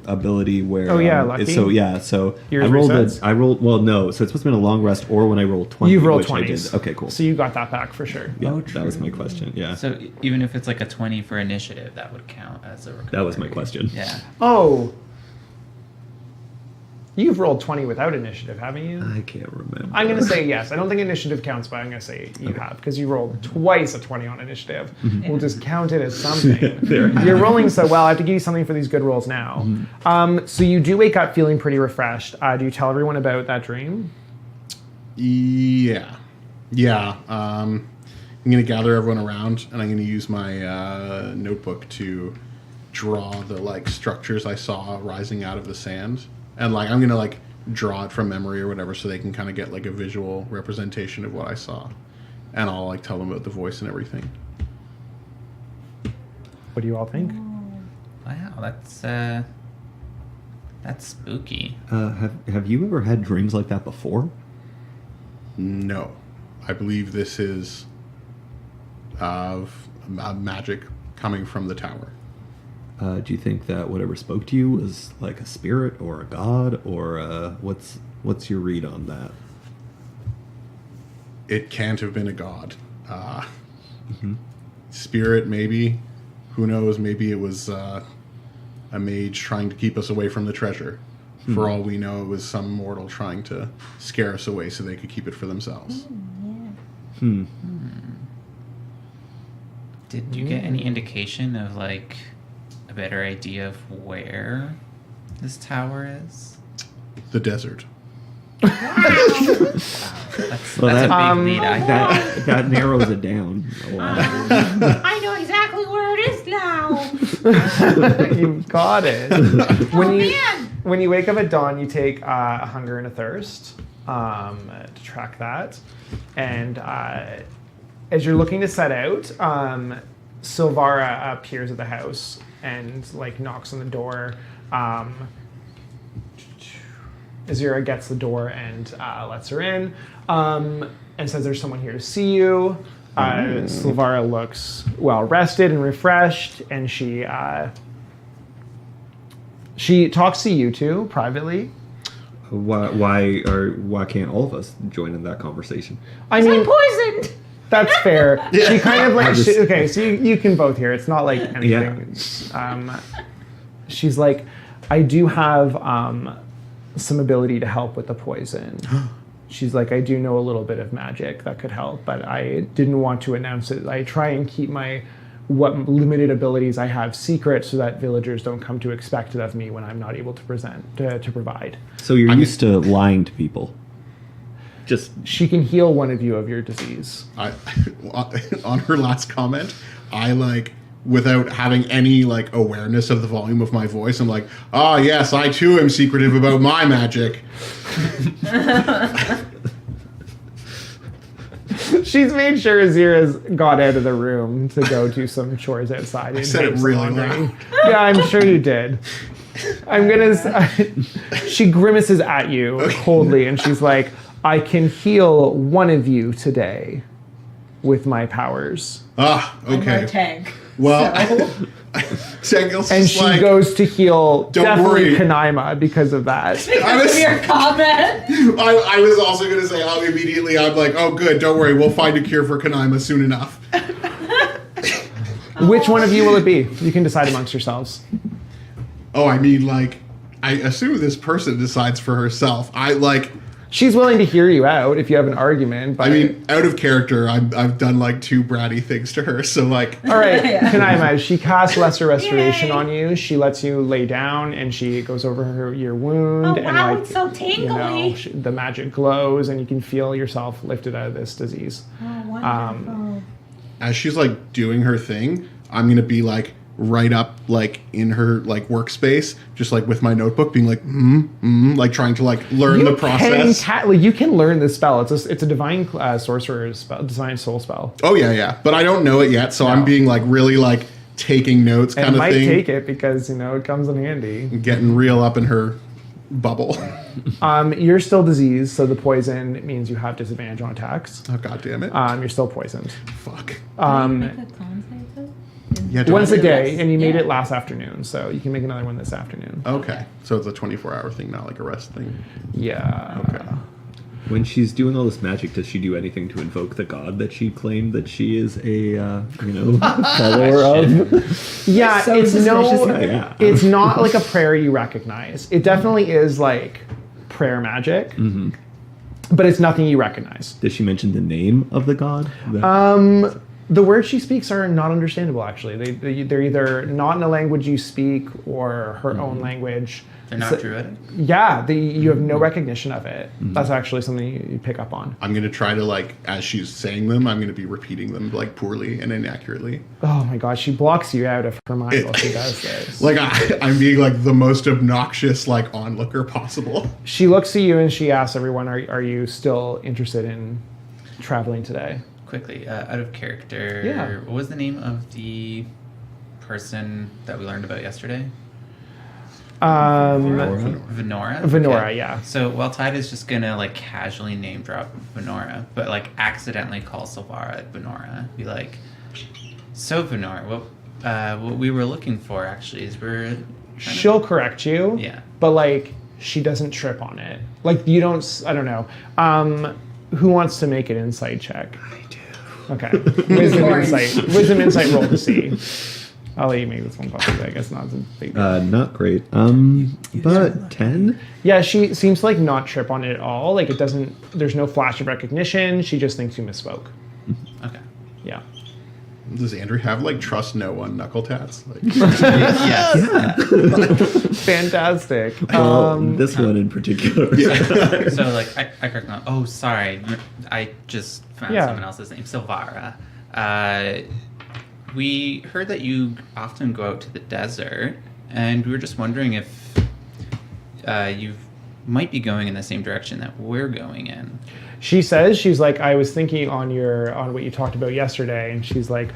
ability where. Oh, yeah, lucky? So yeah, so Yours I rolled. resets? I rolled. Well, no. So it's supposed to be a long rest, or when I roll 20. You've rolled which I 20s. did. Okay, cool. So you got that back for sure. Yeah, that was my question. Yeah, So even if it's like a 20 for initiative, that would count as a recovery. that was my question. Yeah. Oh. You've rolled 20 without initiative, haven't you? I can't remember. I'm going to say yes. I don't think initiative counts, but I'm going to say you have because you rolled twice a 20 on initiative. We'll just count it as something. You're rolling so well. I have to give you something for these good rolls now. So you do wake up feeling pretty refreshed. Do you tell everyone about that dream? Yeah. I'm going to gather everyone around, and I'm going to use my notebook to draw the like structures I saw rising out of the sand. And like I'm gonna like draw it from memory or whatever, so they can kind of get like a visual representation of what I saw, and I'll like tell them about the voice and everything. What do you all think? Wow, that's spooky. Have you ever had dreams like that before? No, I believe this is of magic coming from the tower. Do you think that whatever spoke to you was like a spirit or a god, or what's your read on that? It can't have been a god. Spirit, maybe. Who knows? Maybe it was a mage trying to keep us away from the treasure. For all we know, it was some mortal trying to scare us away so they could keep it for themselves. Did you get any indication of like a better idea of where this tower is? The desert. That's a big lead. That narrows it down a lot. I know exactly where it is now. You've got it. Man. When you wake up at dawn, you take a hunger and a thirst to track that. And as you're looking to set out, Silvara appears at the house and like knocks on the door. Azira gets the door and lets her in and says there's someone here to see you. Silvara looks well rested and refreshed, and she talks to you two privately. Why can't all of us join in that conversation? I mean, I'm poisoned. that's fair. She kind of like okay, so you can both hear. It's not like anything. She's like, I do have some ability to help with the poison. She's like, I do know a little bit of magic that could help, but I didn't want to announce it. I try and keep what limited abilities I have secret so that villagers don't come to expect it of me when I'm not able to provide. So you're used to lying to people. Just She can heal one of you of your disease. On her last comment, I like, without having any like awareness of the volume of my voice, I'm like, yes, I too am secretive about my magic. She's made sure Azira's got out of the room to go do some chores outside. I said it really loud. Yeah, I'm sure you did. She grimaces at you coldly, and she's like, I can heal one of you today with my powers. Okay. I'm a tank. Well, Tangle's And just she like, goes to heal Don't definitely worry. Kanaima because of that. Because of your comment. I was also going to say, immediately, I'm like, oh, good, don't worry, we'll find a cure for Kanaima soon enough. Which one of you will it be? You can decide amongst yourselves. Oh, I mean, like, I assume this person decides for herself. She's willing to hear you out if you have an argument. But I mean, out of character, I've done like 2 bratty things to her, so like... all right, Yeah. Kanaima, she casts Lesser Restoration Yay. on you. She lets you lay down, and she goes over your wound. Oh, and wow, like, it's so tingly. the magic glows, and you can feel yourself lifted out of this disease. Oh, wonderful. As she's like doing her thing, I'm gonna be like right up like in her like workspace, just like with my notebook, being like like trying to like learn the process. You can learn this spell. It's a divine sorcerer's spell, divine soul spell. Oh yeah, but I don't know it yet, so I'm being like really like taking notes kind And of might thing, take it because it comes in handy. getting real up in her bubble. You're still diseased, so the poison means you have disadvantage on attacks. Oh god damn it! You're still poisoned. Fuck. Make a con save though? Yeah, do Once I- a day, and you made Yeah. it last afternoon, so you can make another one this afternoon. Okay, so it's a 24-hour thing, not like a rest thing. Yeah. Okay. When she's doing all this magic, does she do anything to invoke the god that she claimed that she is a follower of? Yeah, So it's no, Yeah, yeah. it's not like a prayer you recognize. It definitely is like prayer magic, but it's nothing you recognize. Does she mention the name of the god? That- The words she speaks are not understandable. Actually, they're either not in a language you speak or her own language. They're not So- druidic. Yeah, you have no recognition of it. That's actually something you pick up on. I'm gonna try to like, as she's saying them, I'm gonna be repeating them like poorly and inaccurately. Oh my gosh, she blocks you out of her mind while she does this. Like I'm being like the most obnoxious like onlooker possible. She looks at you and she asks everyone, "Are you still interested in traveling today?" Quickly, out of character, Yeah. what was the name of the person that we learned about yesterday? Venora? Venora, Okay. yeah. So Welltide is just gonna like casually name drop Venora, but like accidentally call Silvara Venora. Be like, so Venora, what we were looking for actually is we're trying to-" She'll correct you. Yeah. But like she doesn't trip on it. Like you don't. I don't know. Who wants to make an insight check? I do. Okay. Wisdom insight roll to see. I'll let you make this one possible. I guess not a big deal. not great. But 10? Yeah, she seems to like not trip on it at all. Like it doesn't. There's no flash of recognition. She just thinks you misspoke. Okay. Yeah. Does Andrew have like trust no one knuckle tats? Like, Yes. Fantastic. This one in particular. So like I correct now. Oh, sorry. I just found Yeah. someone else's name. Silvara. We heard that you often go out to the desert, and we were just wondering if you might be going in the same direction that we're going in. She says, she's like, I was thinking on what you talked about yesterday, and she's like,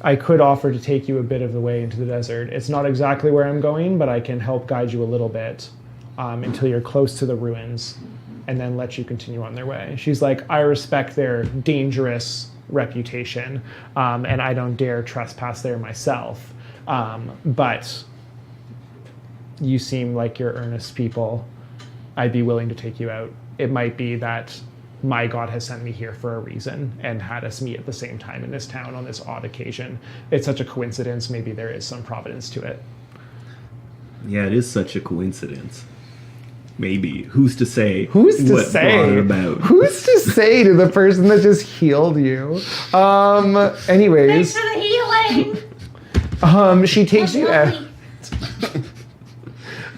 I could offer to take you a bit of the way into the desert. It's not exactly where I'm going, but I can help guide you a little bit until you're close to the ruins, and then let you continue on their way. She's like, I respect their dangerous reputation, and I don't dare trespass there myself. But you seem like you're earnest people. I'd be willing to take you out. It might be that my God has sent me here for a reason and had us meet at the same time in this town on this odd occasion. It's such a coincidence. Maybe there is some providence to it. Yeah, it is such a coincidence. Maybe. Who's to say? Who's to what say? brought it about? Who's to say to the person that just healed you? Thanks Anyways, for the healing. she takes you out.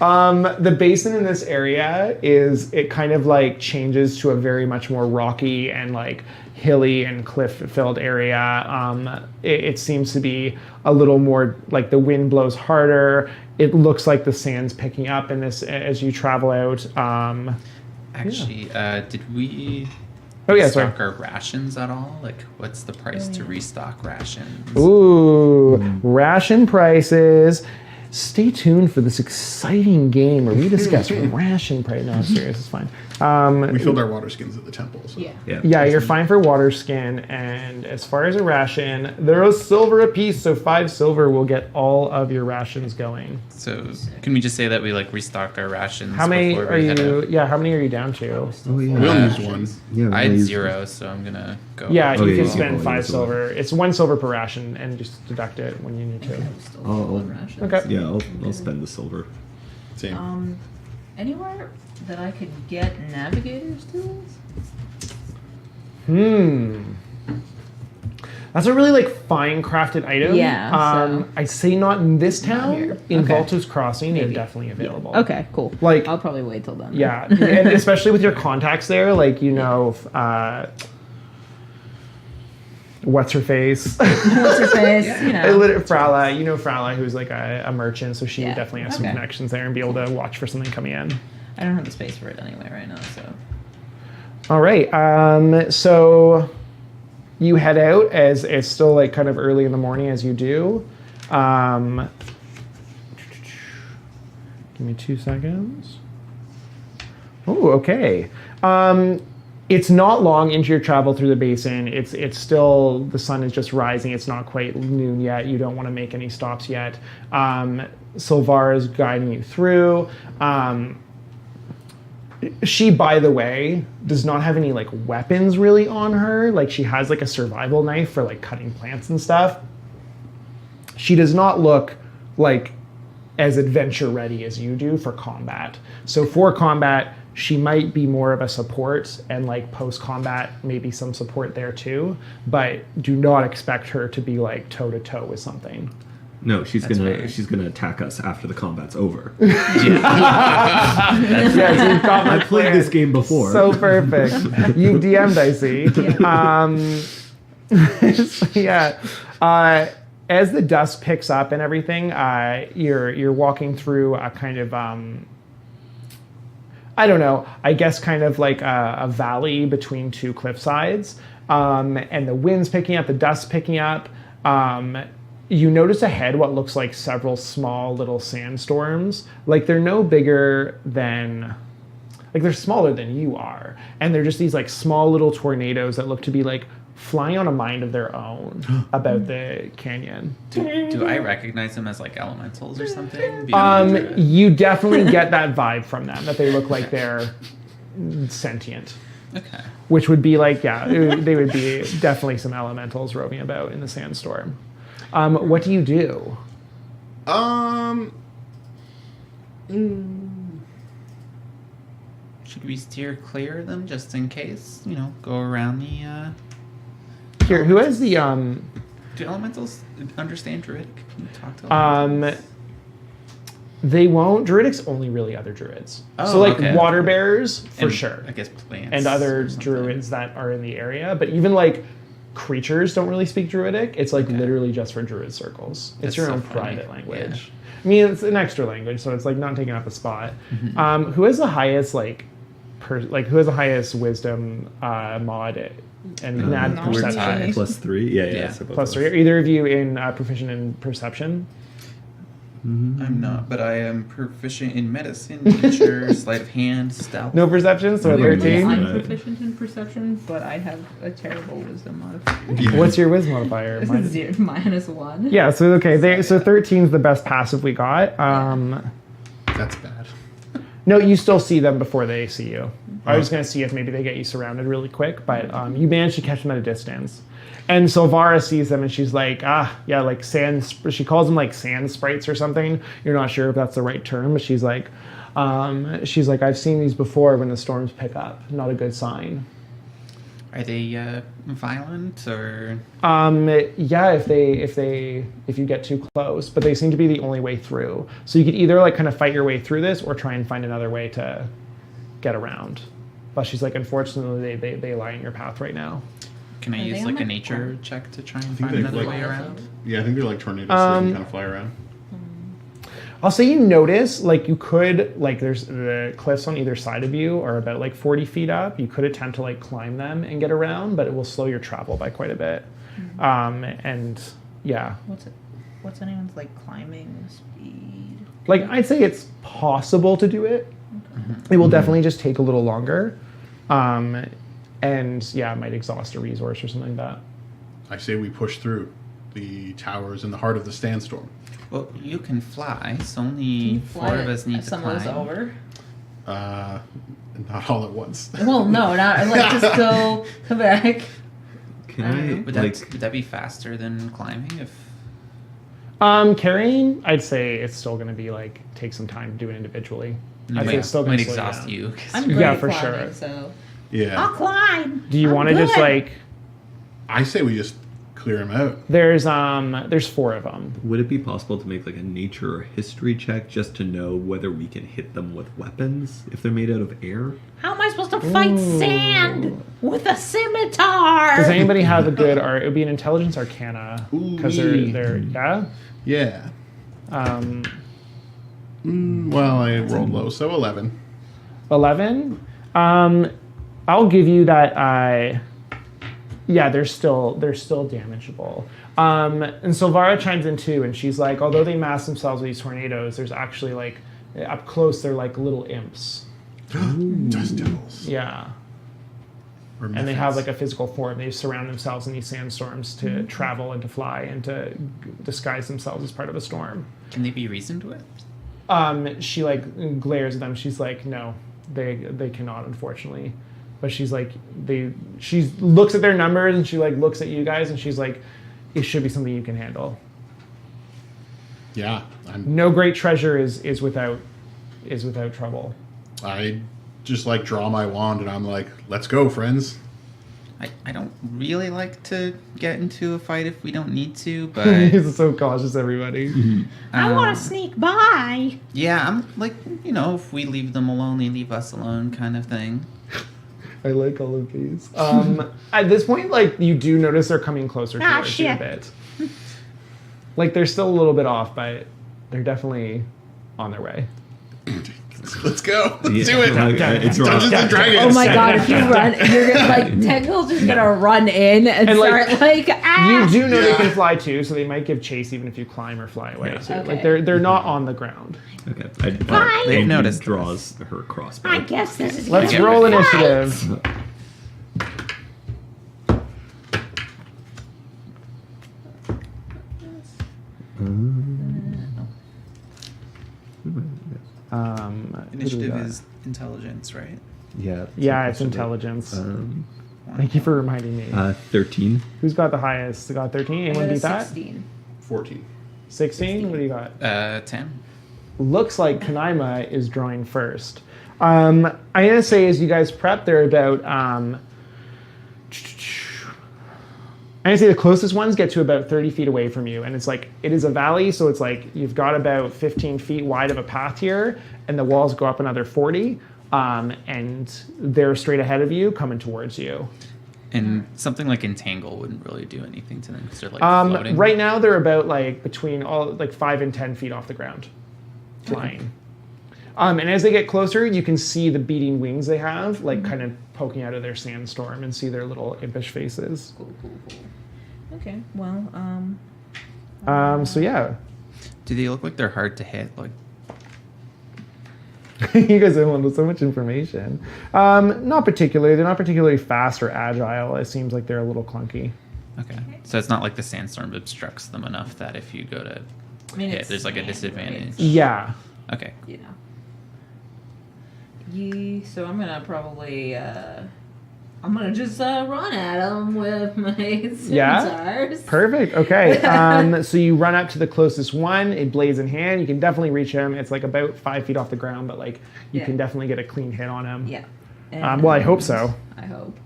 Lovely. The basin in this area it kind of like changes to a very much more rocky and like hilly and cliff-filled area. It seems to be a little more like the wind blows harder. It looks like the sand's picking up in this as you travel out. Actually, did we Oh yeah, sorry. restock our rations at all? Like, what's the price to restock rations? Ooh, ration prices. Stay tuned for this exciting game where we discuss ration price. No, I'm serious. It's fine. we filled our water skins at the temple. So. Yeah. Yeah, you're fine for water skin. And as far as a ration, they're a silver a piece, so 5 silver will get all of your rations going. So, can we just say that we like restock our rations? How many before are we head you? out? Yeah, how many are you down to? Oh, yeah. We only used one. Yeah, I had raise- 0, so I'm gonna go. Yeah, Oh, you yeah, can you spend can 5 use one. silver. It's 1 silver per ration, and just deduct it when you need to. Oh, Okay. yeah, I'll spend the silver. Same. Anywhere that I could get navigators tools? That's a really like fine crafted item. Yeah, so- I'd say not in this town. here. In Okay. Valto's Crossing, they're Maybe. definitely available. Okay, cool. Like- I'll probably wait till then. Yeah, and especially with your contacts there, like what's her face? What's her face? You know. Frala, who's like a merchant, so she would Yeah. definitely have some Okay. connections there and be able to watch for something coming in. I don't have the space for it anyway right now, so. All right, so you head out as it's still like kind of early in the morning as you do. Give me 2 seconds. Oh, okay. It's not long into your travel through the basin. It's still, the sun is just rising. It's not quite noon yet. You don't want to make any stops yet. Silvara is guiding you through. She, by the way, does not have any like weapons really on her. Like she has like a survival knife for like cutting plants and stuff. She does not look like as adventure ready as you do for combat. So for combat, she might be more of a support, and like post combat, maybe some support there too. But do not expect her to be like toe to toe with something. No, she's gonna attack us after the combat's over. Yes, you've got my I played plan. this game before. So perfect. You've DM'd, I see. As the dust picks up and everything, you're walking through a kind of I don't know, I guess kind of like a valley between two cliff sides, and the wind's picking up, the dust's picking up. You notice ahead what looks like several small little sandstorms. Like they're no bigger than, like they're smaller than you are, and they're just these like small little tornadoes that look to be like flying on a mind of their own about the canyon. Do I recognize them as like elementals or something? Beyond the druid? You definitely get that vibe from them, that they look like they're sentient. Okay. Which would be like, yeah, they would be definitely some elementals roving about in the sandstorm. What do you do? Should we steer clear of them just in case? You know, go around the. Here, who has the Do elementals understand druidic? Can you talk to elementals? They won't. Druidic's only really other druids. Oh, So like okay. water bears for And sure, I guess plants and other or something. druids that are in the area. But even like creatures don't really speak druidic. It's like Okay. literally just for druid circles. It's That's your so own funny. private language. I mean, it's an extra language, so it's like not taking up a spot. Mm-hmm. Who has the highest who has the highest wisdom mod? And you can add Not perception. me. +3? Yeah. So both Plus of 3. us. Are either of you in proficient in perception? I'm not, but I am proficient in medicine, nature, sleight of hand, stealth. No perception, so a Weirdly, 13. I'm proficient in perception, but I have a terrible wisdom modifier. What's your wisdom modifier? This is zero, -1. Yeah, so okay, so 13 is the best passive we got. That's bad. No, you still see them before they see you. I was going to see if maybe they get you surrounded really quick, but you manage to catch them at a distance. And Silvara sees them and she's like, like sand. She calls them like sand sprites or something. You're not sure if that's the right term, but she's like, I've seen these before when the storms pick up. Not a good sign. Are they violent or? Yeah, if you get too close, but they seem to be the only way through. So you could either like kind of fight your way through this or try and find another way to get around. But she's like, unfortunately, they lie in your path right now. Can I Are use they like on a my nature phone? check to try and think find they another fly. way around? Yeah, I think they're like tornadoes, so they can kind of fly around. I'll say you notice, like you could, like there's the cliffs on either side of you are about like 40 feet up. You could attempt to like climb them and get around, but it will slow your travel by quite a bit. And yeah, What's anyone's like climbing speed? like I'd say it's possible to do it. It will definitely just take a little longer. And yeah, it might exhaust a resource or something like that. I say we push through the towers in the heart of the sandstorm. Well, you can fly. So only 4 of us need to someone's climb. over. Not all at once. Well, no, not like just go come back. Can I, Would that be faster than climbing if? Carrying, I'd say it's still going to be like take some time to do it individually. I'd say it's still going might to slow exhaust down. you. 'cause I'm you're- great Yeah, at for climbing, sure. So Yeah. I'll climb. Do you I'm want to just good. like I say we just clear them out. there's 4 of them. would it be possible to make like a nature or history check just to know whether we can hit them with weapons if they're made out of air? How am I supposed to fight sand with a scimitar? Does anybody have a good art? It would be an intelligence arcana because Ooh-wee. they're yeah. Yeah. Um, Well, I rolled low, so 11. 11. I'll give you that. Yeah, they're still damageable. And Silvara chimes in too, and she's like, although they mask themselves with these tornadoes, there's actually like up close they're like little imps. Dust devils. Yeah. And they have like a physical form. They surround themselves in these sandstorms to travel and to fly and to disguise themselves as part of a storm. Can they be reasoned with? She like glares at them. She's like, no, they cannot, unfortunately. But she's like, she looks at their numbers and she like looks at you guys and she's like, it should be something you can handle. Yeah. No great treasure is without trouble. I just like draw my wand and I'm like, let's go, friends. I don't really like to get into a fight if we don't need to, but He's so cautious, everybody. I want to sneak by. yeah, I'm like, if we leave them alone, they leave us alone kind of thing. I like all of these. At this point, like, you do notice they're coming closer Ah, towards you a shit. bit. Like, they're still a little bit off, but they're definitely on their way. Let's go. Let's do it. It's Dungeons and Dragons. Oh my god, if you run, you're gonna, like, Tengle's just gonna run in and like, start, like, You do know they Yeah. can fly too, so they might give chase even if you climb or fly away. Yeah. Too. Okay. Like they're not on the ground. Okay. Fine. They've noticed draws her crossbow. I guess this is Let's gonna roll be right. initiative. Who do we Initiative got? is intelligence, right? Yeah. Yeah, it's intelligence. Thank you for reminding me. 13. Who's got the highest? Got 13? Anyone beat that? 16. 14. 16? What do you got? 10. Looks like Kanaima is drawing first. I'm gonna say as you guys prep, they're about. I'm gonna say the closest ones get to about 30 feet away from you, and it's like it is a valley, so it's like you've got about 15 feet wide of a path here, and the walls go up another 40, and they're straight ahead of you, coming towards you. And something like entangle wouldn't really do anything to them because they're like floating. Right now, they're about like between 5 and 10 feet off the ground, flying. And as they get closer, you can see the beating wings they have, like kind of poking out of their sandstorm, and see their little impish faces. Cool. Okay, well, So yeah, Do they look like they're hard to hit? Like, you guys have so much information. Not particularly. They're not particularly fast or agile. It seems like they're a little clunky. okay. So it's not like the sandstorm obstructs them enough that if you go to hit, it's there's like a sand, disadvantage. right? Yeah. Okay. You know. So I'm gonna probably, I'm gonna just run at them with my scimitars. Perfect. Okay. So you run up to the closest one. It blades in hand. You can definitely reach him. It's like about 5 feet off the ground, but like you Yeah. can definitely get a clean hit on him. Yeah. Well, I hope so. I hope.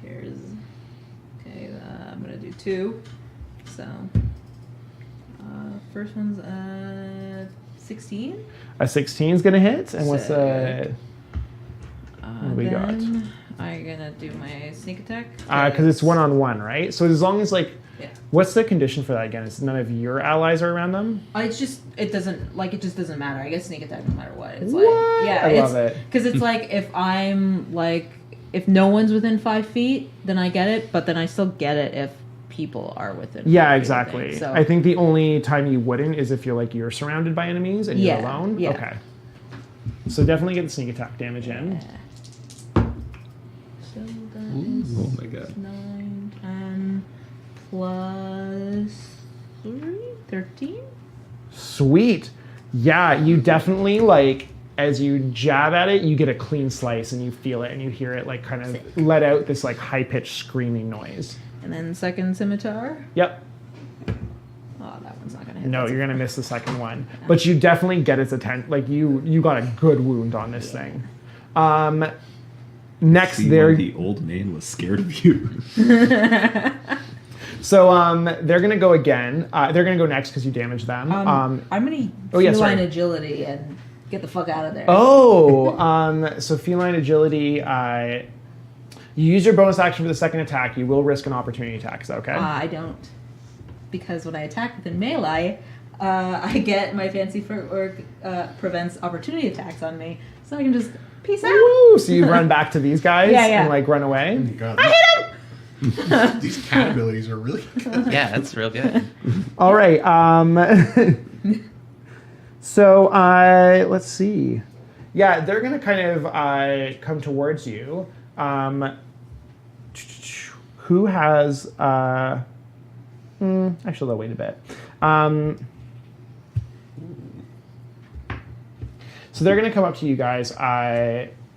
Okay, I'm gonna do 2. So, first one's 16. A 16 is gonna hit, and what's the? What do we got? Then I'm gonna do my sneak attack. Because it's 1-on-1, right? So as long as like, Yeah. what's the condition for that again? It's none of your allies are around them. It just doesn't matter. I get sneak attack no matter what. It's What? like, yeah, I love it. Because it's like if no one's within 5 feet, then I get it, but then I still get it if people are within. 5 Yeah, feet, exactly. I think. So I think the only time you wouldn't is if you're surrounded by enemies and you're Yeah, alone. yeah. Okay. So definitely get the sneak attack damage in. So that is Oh my god. 9, 10 plus 3, 13. Sweet. Yeah, you definitely like as you jab at it, you get a clean slice and you feel it and you hear it like kind of Sick. let out this like high pitched screaming noise. And then second scimitar. Yep. Oh, that one's not gonna hit. No, That's you're okay. gonna miss the second one, but you definitely get its attention. Like you got a good wound on this thing. Next, See, they're the old man was scared of you. so they're gonna go again. They're gonna go next because you damaged them. I'm gonna Oh, yeah, feline sorry. agility and get the fuck out of there. So feline agility. You use your bonus action for the second attack. You will risk an opportunity attack. Is that okay? I don't, because when I attack within melee, I get my fancy footwork prevents opportunity attacks on me, so I can just peace out. Woo! So you run back to these guys Yeah. and like run away. God, these cat abilities are really good. Yeah, that's real good. All right. So let's see. Yeah, they're gonna kind of come towards you. who has... actually, I'll wait a bit. So they're going to come up to you guys.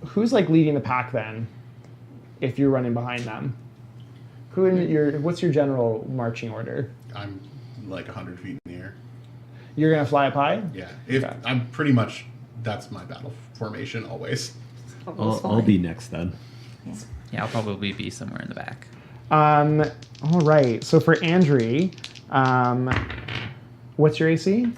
Who's like leading the pack then? If you're running behind them, what's your general marching order? I'm like 100 feet in the air. You're going to fly up high? Yeah. Okay. I'm pretty much, that's my battle formation always. I'll be next then. Yeah, I'll probably be somewhere in the back. All right. So for Andrew, what's your AC?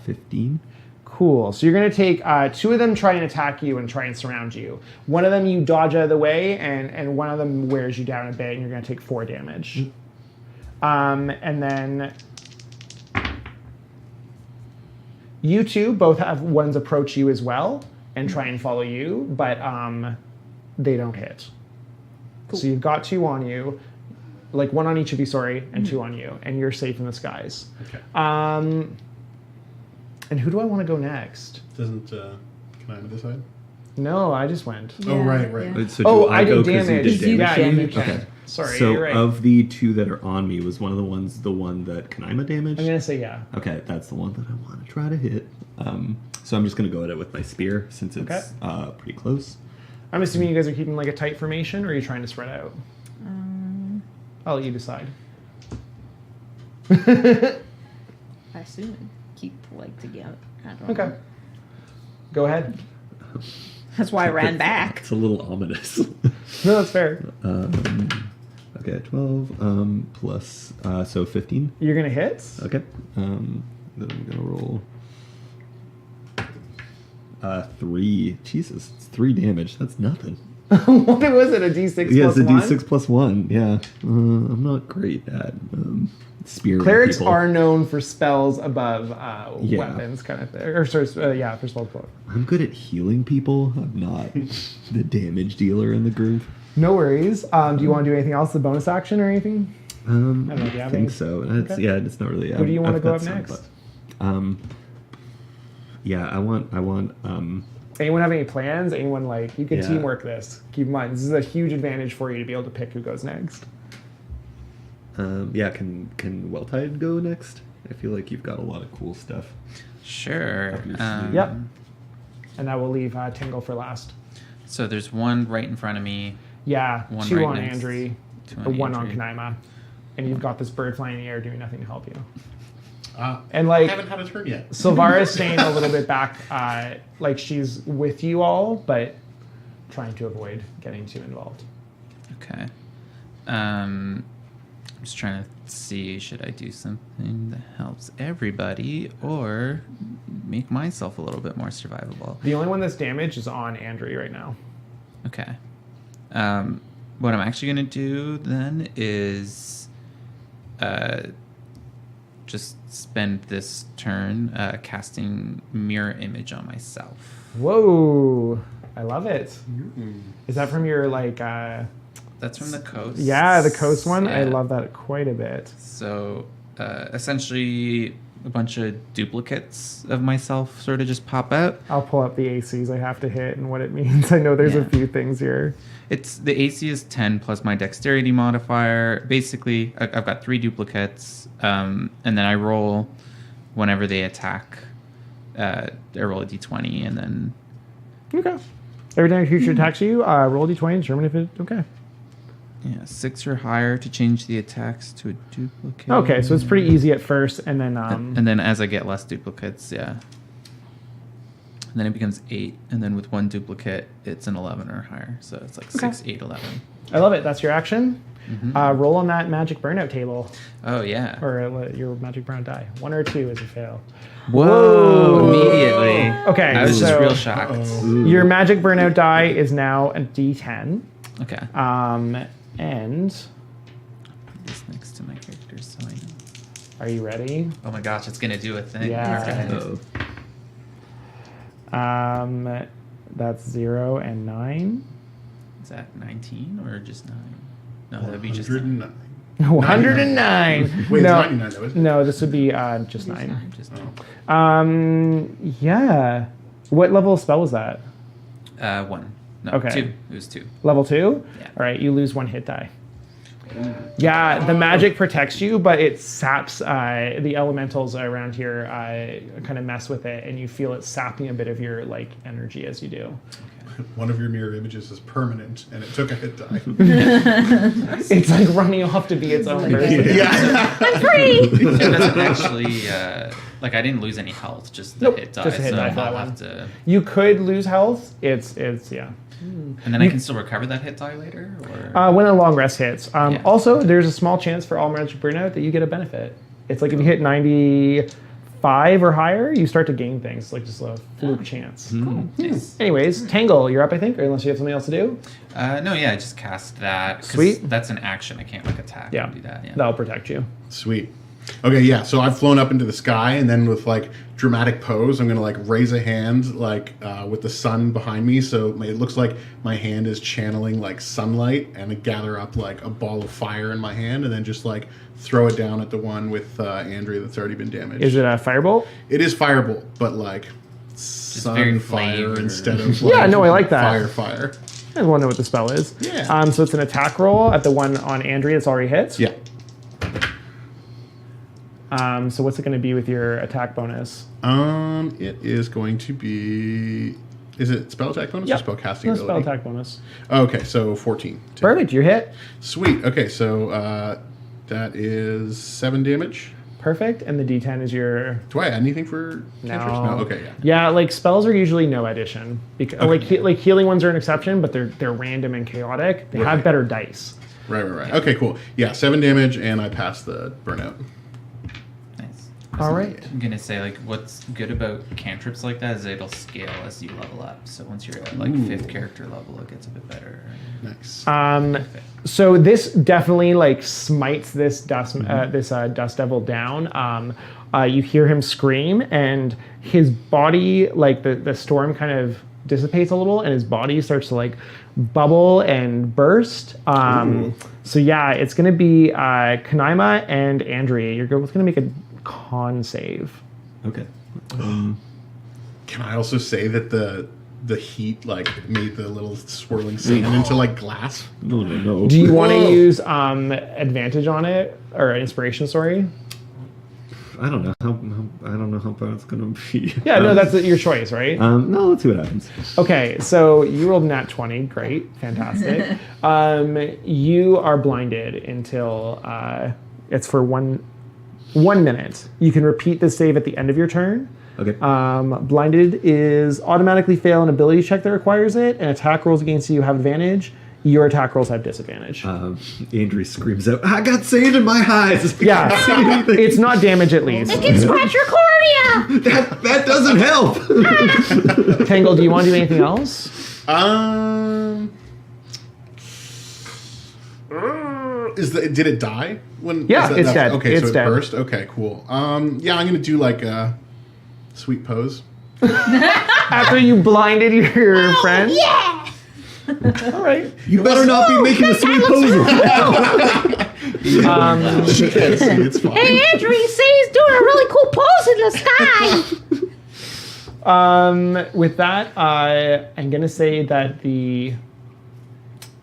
15. Cool. So you're going to take two of them try and attack you and try and surround you. One of them you dodge out of the way, and one of them wears you down a bit, and you're going to take 4 damage. And then you two both have ones approach you as well and try and follow you, but they don't hit. Cool. So you've got 2 on you, like 1 on each of you, sorry, and 2 on you, and you're safe in the skies. Okay. And who do I want to go next? Doesn't can I decide? No, I just went. Oh, right. So Oh, do I go did 'cause you damage. did Yeah, damage? you can. Okay. Sorry, So you're right. of the 2 that are on me, was one of the ones the one that Kanaima damaged? I'm going to say yeah. Okay, that's the one that I want to try to hit. So I'm just going to go at it with my spear since it's Okay. pretty close. I'm assuming you guys are keeping like a tight formation, or are you trying to spread out? I'll let you decide. I assume keep like together. I don't Okay. know. Go ahead. That's why I ran back. It's a little ominous. No, that's fair. Okay, 12 plus, so 15. You're going to hit? Okay. Then I'm going to roll 3. Jesus, it's 3 damage. That's nothing. What was it? A D6 Yeah, plus it's a 1? D6 plus 1. Yeah. I'm not great at spearing Clerics people. are known for spells above Yeah. weapons, kind of thing. Or sorry, for spells above. I'm good at healing people. I'm not the damage dealer in the group. No worries. Do you want to do anything else? The bonus action or anything? I don't know if you have think any. so. It's, Okay. Yeah, it's not really. Who do you want to I've go got up some, next? but, yeah, I want. Anyone have any plans? Anyone like you can Yeah. teamwork this? Keep in mind, this is a huge advantage for you to be able to pick who goes next. Yeah, can Welltide go next? I feel like you've got a lot of cool stuff. Sure. Up your sleeve. Yep. And I will leave Tingle for last. So there's one right in front of me. Yeah, One 2 right on next. Andrew, 2 or 1 on Andrew. Kanaima, and you've got this bird flying in the air doing nothing to help you. And I like haven't had a turn yet. Silvara's staying a little bit back, like she's with you all, but trying to avoid getting too involved. Okay. I'm just trying to see, should I do something that helps everybody or make myself a little bit more survivable? The only one that's damaged is on Andrew right now. Okay. What I'm actually going to do then is just spend this turn casting mirror image on myself. Whoa, I love it. Is that from your like? That's from the coast. Yeah, the coast one. I Yeah. love that quite a bit. So essentially, a bunch of duplicates of myself sort of just pop out. I'll pull up the ACs I have to hit and what it means. I know there's a Yeah. few things here. It's the AC is 10 plus my dexterity modifier. Basically, I've got 3 duplicates, and then I roll whenever they attack. I roll a d20, and then Okay. Every time a creature attacks you, roll d20 and determine if it. Okay. 6 or higher to change the attacks to a duplicate. Okay, so it's pretty easy at first, and then And then as I get less duplicates, yeah. And then it becomes 8, and then with 1 duplicate, it's an 11 or higher. So it's like 6, 8, 11. I love it. That's your action. Mhm. Roll on that magic burnout table, Oh, yeah. or your magic burnout die. 1 or 2 is a fail. Whoa! Immediately. Okay, I was just so real shocked. your magic burnout die is now a d10. Okay. And This next to my character, so I know. are you ready? Oh my gosh, it's gonna do a thing. Yeah. Okay. Oh. That's 0 and 9. Is that 19 or just 9? No, that would be just 109. 109. Wait, no, it's 99 though, isn't it? no, this would be just 9. Just Yeah. What level of spell was that? 1. No, Okay. 2. It was 2. Level 2? Yeah. All right, you lose 1 hit die. Yeah, the magic protects you, but it saps the elementals around here. Kind of mess with it, and you feel it sapping a bit of your like energy as you do. One of your mirror images is permanent, and it took a hit die. It's like running off to be its own person. Yeah. I'm free. It doesn't actually, like I didn't lose any health, just the Nope, hit die. just a hit so die for I'll that have one. to, You could lose health. It's yeah. and then I can still recover that hit die later, or When a long rest hits. Yeah. Also, there's a small chance for all magic burnout that you get a benefit. It's like if you hit 95 or higher, you start to gain things. It's like just a fluke chance. nice. Anyways, Tangle, you're up, I think, or unless you have something else to do. No, yeah, I just cast that. 'Cause Sweet. That's an action. I can't like attack Yeah, and do that. Yeah. that'll protect you. Sweet. Okay, yeah. So I've flown up into the sky, and then with like dramatic pose, I'm gonna like raise a hand, like with the sun behind me. So it looks like my hand is channeling like sunlight, and I gather up like a ball of fire in my hand, and then just like throw it down at the one with Andrea that's already been damaged. Is it a firebolt? It is firebolt, but like sun very fire flavored. instead of like Yeah, no, I like that. fire. I want to know what the spell is. Yeah. So it's an attack roll at the one on Andrea that's already hit. Yeah. So what's it going to be with your attack bonus? It is going to be. Is it spell attack bonus or spell casting No, ability? spell attack bonus. Okay, so 14. Perfect, you're hit. Sweet. Okay, so that is 7 damage. Perfect, and the D10 is your... Do I add anything for cantrips? No. Okay, yeah. Yeah, like spells are usually no addition. Because like healing ones are an exception, but they're random and chaotic. They have better dice. Right. Okay, cool. Yeah, 7 damage, and I pass the burnout. Nice. All right. I'm gonna say like what's good about cantrips like that is it'll scale as you level up. So once you're at like 5th character level, it gets a bit better. Nice. So this definitely like smites this dust dust devil down. You hear him scream, and his body, like the storm, kind of dissipates a little, and his body starts to like bubble and burst. So yeah, it's gonna be Kanaima and Andrea. You're both gonna make a con save. Okay. Can I also say that the heat like made the little swirling sand into like glass? No. Do you want to use advantage on it or inspiration? Sorry. I don't know how far it's gonna be. Yeah, no, that's your choice, right? No, let's see what happens. Okay, so you rolled nat 20. Great, fantastic. You are blinded until it's for one minute. You can repeat the save at the end of your turn. Okay. Blinded is automatically fail an ability check that requires it, and attack rolls against you have advantage. Your attack rolls have disadvantage. Andrew screams out, "I got sand in my eyes!" Yeah, it's not damage at least. It can scratch your cornea. That doesn't help. Tangle, do you want to do anything else? Did it die? When Yeah, it's dead. Okay, It's so it dead. burst. Okay, cool. Yeah, I'm gonna do like a sweet pose. After you blinded your friend? Yeah. All right. You better not be making a sweet pose right now. She can't see. It's fine. Hey, Andrew, you say he's doing a really cool pose in the sky. With that, I'm gonna say that the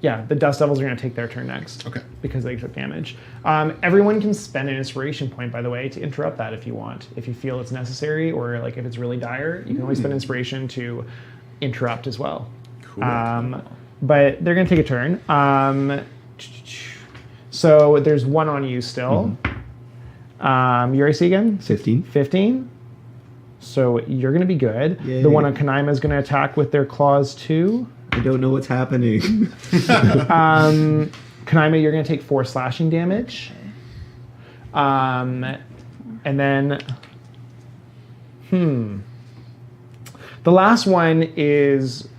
Dust Devils are gonna take their turn next. Okay. Because they took damage. Everyone can spend an inspiration point, by the way, to interrupt that if you want. If you feel it's necessary, or like if it's really dire, you can always spend inspiration to interrupt as well. Cool. But they're gonna take a turn. So there's one on you still. Your AC again? 15. 15. So you're gonna be good. Yay. The one on Kanaima is gonna attack with their claws too. I don't know what's happening. Kanaima, you're going to take 4 slashing damage. And then... The last one is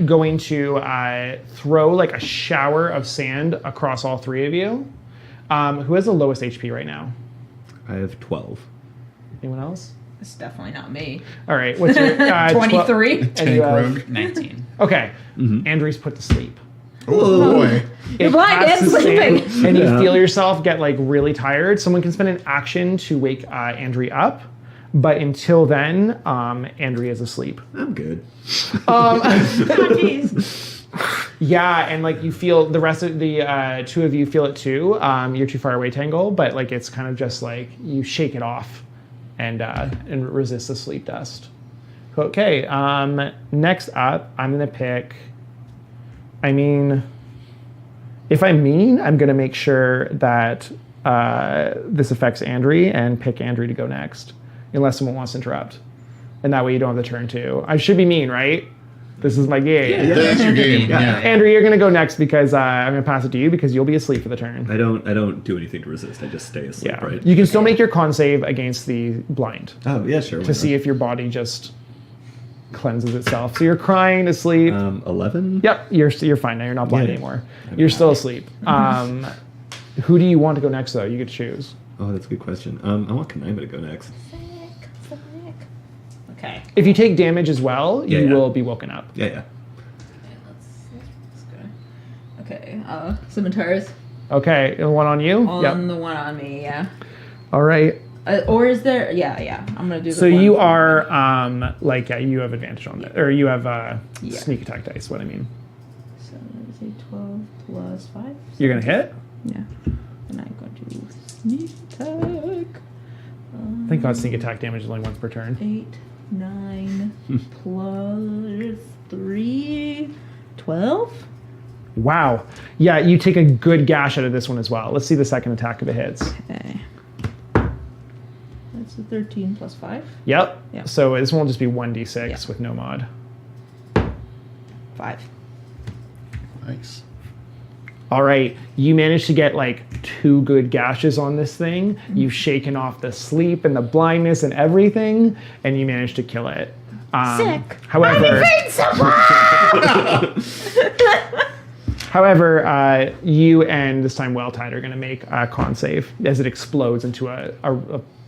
going to throw like a shower of sand across all 3 of you. Who has the lowest HP right now? I have 12. Anyone else? It's definitely not me. All right. What's your... 23. And Tank you have, rogue. 19. okay. Andrew's put to sleep. Oh boy. It blind and passes sleeping. sand, and you feel yourself get like really tired. Someone can spend an action to wake Andrea up, but until then, Andrea is asleep. I'm good. Oh, jeez. Yeah, and like you feel the rest of the two of you feel it too. You're too far away, Tangle, but like it's kind of just like you shake it off and resist the sleep dust. Okay, next up, I'm gonna pick. I mean, if I'm mean, I'm gonna make sure that this affects Andri and pick Andri to go next, unless someone wants to interrupt, and that way you don't have the turn too. I should be mean, right? This is my game. That's your game. Yeah. Andrew, you're gonna go next because I'm gonna pass it to you because you'll be asleep for the turn. I don't do anything to resist. I just stay asleep, Yeah, right? you can still make your con save against the blind Oh, yeah, sure. to see if your body just cleanses itself. So you're crying to sleep. 11? Yep, you're fine now. You're not blind Yeah. anymore. You're still asleep. Who do you want to go next though? You get to choose. Oh, that's a good question. I want Kanaima to go next. Okay. If you take damage as well, Yeah, you yeah. will be woken up. Yeah, yeah. Let's go. Okay. Scimitars Okay, and one on you. on the one on me. Yeah. All right. Or is there? Yeah. I'm gonna do. So the one you for- are you have advantage on that, or you have Yeah. sneak attack dice. What I mean, So let's say 12 plus 5. you're gonna hit. Yeah. And I'm going to sneak attack. Thank God, sneak attack damage is only once per turn. 8, 9 plus 3, 12. Wow. Yeah, you take a good gash out of this one as well. Let's see the second attack if it hits. Okay. That's a 13 plus 5. Yep. Yeah. So this one will just be 1d6 Yeah. with no mod. 5. Nice. All right, you managed to get like 2 good gashes on this thing. You've shaken off the sleep and the blindness and everything, and you managed to kill it. Sick. However, However, you and this time Well-Tide are going to make a con save as it explodes into a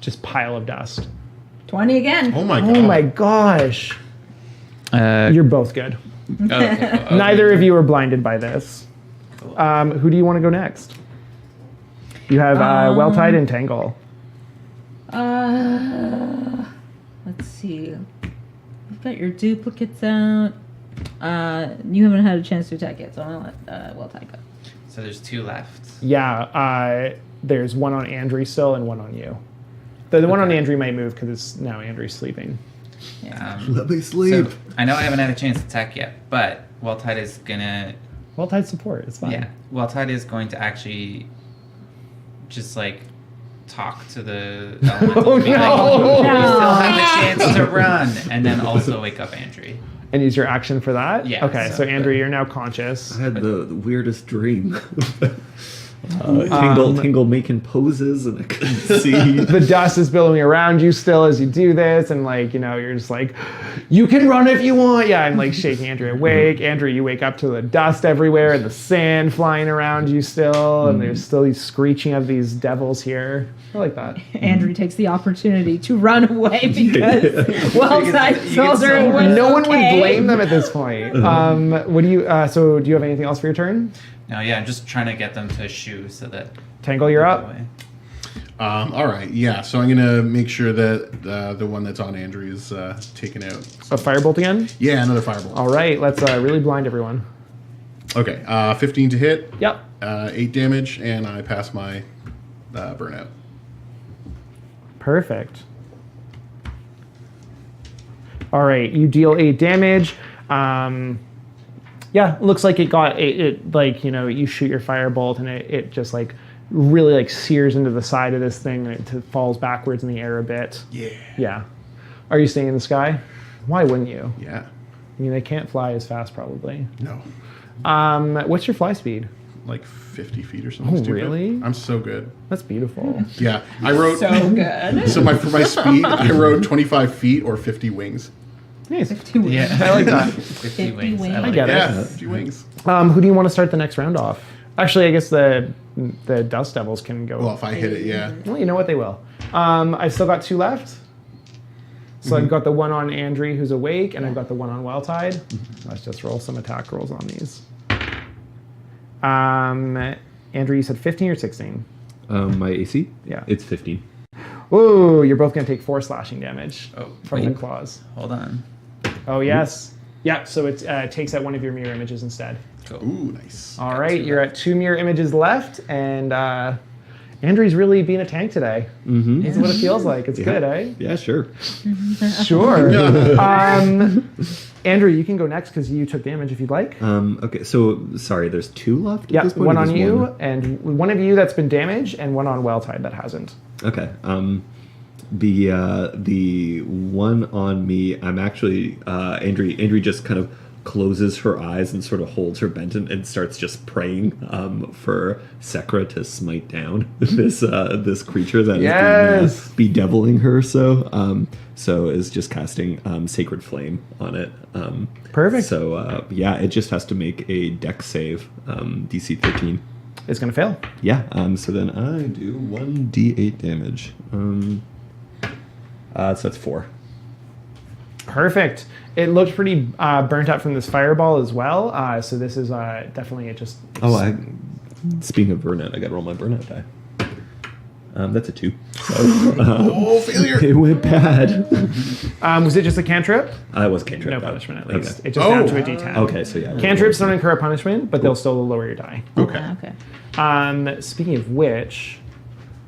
just pile of dust. 20 again. Oh my god. Oh my gosh. You're both good. Okay. Neither of you are blinded by this. Who do you want to go next? You have Well-Tide and Tangle. Let's see. You've got your duplicates out. You haven't had a chance to attack yet, so I'm gonna let Well-Tide go. So there's 2 left. Yeah, there's one on Andri still and one on you. The one on Andri might move because now Andri's sleeping. Let me sleep. So I know I haven't had a chance to attack yet, but Well-Tide is gonna. Well-Tide support, it's fine. Yeah, Well-Tide is going to actually just like talk to the elemental. Oh, Be like, no. you still have the chance to run, and then also wake up Andri. And use your action for that? Yeah, Okay, so so- Andri, you're now conscious. I had the weirdest dream. Tingle making poses and I couldn't see. The dust is billowing around you still as you do this, and like, you know, you're just like, you can run if you want. Yeah, I'm like shaking Andrew awake. Andrew, you wake up to the dust everywhere and the sand flying around you still, and there's still these screeching of these devils here. I like that. Andrew takes the opportunity to run away because Well-Tide You tells her can it was No one would okay. blame them at this point. What do you? So do you have anything else for your turn? No, yeah, I'm just trying to get them to shoo so that. Tangle, you're up. Away. All right, yeah. So I'm gonna make sure that the one that's on Andrew is taken out. A firebolt again. Yeah, another fireball. All right, let's really blind everyone. Okay, 15 to hit, Yep. 8 damage, and I pass my burnout. Perfect. All right, you deal 8 damage. Yeah, looks like it got it like, you know, you shoot your firebolt and it just like really like sears into the side of this thing and it falls backwards in the air a bit. Yeah. Yeah. Are you staying in the sky? Why wouldn't you? Yeah. I mean, they can't fly as fast probably. No. What's your fly speed? Like 50 feet or something. Oh, stupid. really? I'm so good. That's beautiful. Yeah, I wrote. So good. So for my speed, I wrote 25 feet or 50 wings. Nice. 2 weeks. Yeah, I like that. 50 wings. wings. I like get it. Yeah, 50 wings. Who do you want to start the next round off? Actually, I guess the Dust Devils can go. Well, if I hit it, yeah. Well, you know what? They will. I've still got 2 left. So I've got the one on Andri who's awake, and I've got the one on Well-Tide. Let's just roll some attack rolls on these. Andri, you said 15 or 16? My AC? Yeah. It's 15. Ooh, you're both going to take 4 slashing damage Oh, from wait. the claws. Hold on. Oh, yes. Yeah, so it takes out one of your mirror images instead. Cool. Ooh, nice. All right, you're at 2 mirror images left, and Andrew's really being a tank today. Mm-hmm. That's what it feels like. It's good, eh? Yeah, sure. Sure. Andrew, you can go next because you took damage if you'd like. Okay, so sorry, there's 2 left. At Yeah, this point, one or on just you, one? and one of you that's been damaged, and one on Welltide that hasn't. Okay. The one on me, I'm actually Andrea just kind of closes her eyes and sort of holds her bent and starts just praying for Sekra to smite down this creature that is bedeviling her. So is just casting Sacred Flame on it. Perfect. So it just has to make a Dex save, DC 13. It's going to fail. Yeah. So then I do 1d8 damage. So that's 4. Perfect. It looked pretty burnt out from this fireball as well. So this is definitely it just... Speaking of burnout, I got to roll my burnout die. That's a 2. So, failure. It went bad. was it just a cantrip? I was cantrip. No punishment, at least. Okay. It's just down to a d10. Okay, so yeah. Cantrips don't incur a punishment, but they'll still lower your die. Okay. Okay. Speaking of which,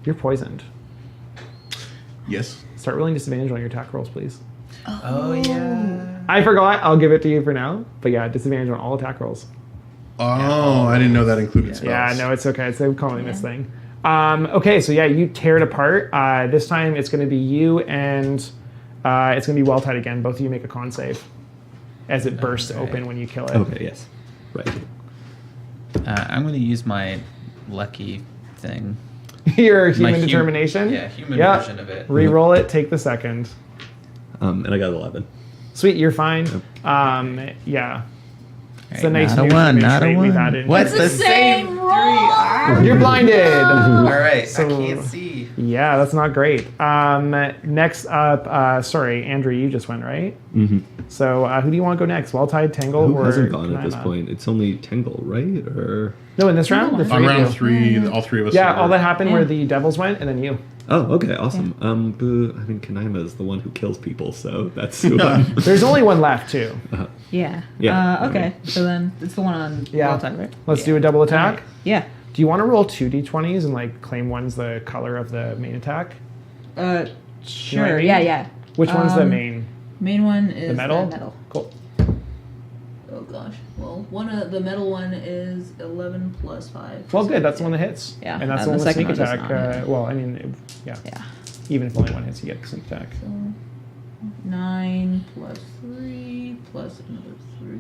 you're poisoned. Yes. Start rolling disadvantage on your attack rolls, please. Oh yeah. I forgot. I'll give it to you for now. But yeah, disadvantage on all attack rolls. Oh, I didn't know that included spells. Yeah, no, it's okay. It's calling this thing. Okay, so yeah, you tear it apart. This time it's going to be you and it's going to be Welltide again. Both of you make a con save as it bursts open when you kill it. Okay, yes. Right. I'm going to use my lucky thing. Your My human determination? Yeah, human version of it. Reroll it, take the second. And I got 11. Sweet, you're fine. Yeah. It's a nice not a new one, human not a trait we've one. added. What's the same roll. You're blinded. All right, So- I can't see. Yeah, that's not great. Next up, sorry, Andrew, you just went, right? Mm-hmm. So who do you want to go next? Welltide, Tangle, Who or hasn't gone at this Kanaima? point? It's only Tangle, right? Or No, in this round? The three On of round you. 3, all 3 of us. Yeah, are- all that happened Yeah. where the devils went, and then you. oh, okay, awesome. I mean, Kanaima is the one who kills people, so that's who I'm. There's only one left, too. Yeah. Yeah, Okay. So then it's the one on Yeah. Welltide, right? Let's do a double attack. Yeah. Do you want to roll 2 d20s and like claim one's the color of the main attack? Sure. I mean? Yeah. Which one's the main? Main one is The metal? metal. Cool. Oh gosh. Well, the metal one is 11 plus 5. Well, good. That's the one that hits. Yeah, And that's and the one the with second sneak one does attack. not hit. Well, I mean, yeah. Yeah. Even if only one hits, you get sneak attack. So 9 plus 3 plus another 3.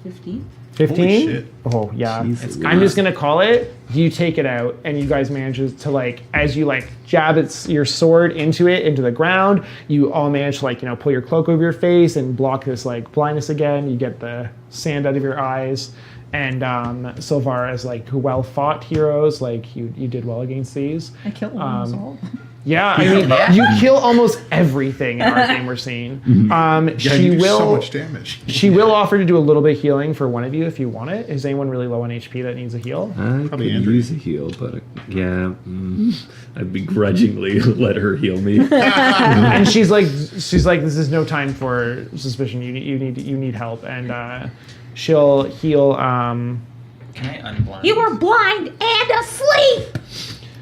15. 15? Holy shit. Oh, yeah. Jeez I'm just going to call it. You take it out, and you guys manage to, like, as you, like, jab your sword into the ground, you all manage to, like, pull your cloak over your face and block this, like, blindness again. You get the sand out of your eyes. And Silvara is, like, well-fought heroes. Like, you did well against these. I killed one. All. Yeah, I mean, you kill almost everything in our game we're seeing. Yeah, She you do will... so much damage. She will offer to do a little bit of healing for one of you if you want it. Is anyone really low on HP that needs a heal? I Probably could Andrew. use a heal, but I'd begrudgingly let her heal me. And she's like, this is no time for suspicion. You need help, and she'll heal. Can I unblind? You were blind and asleep.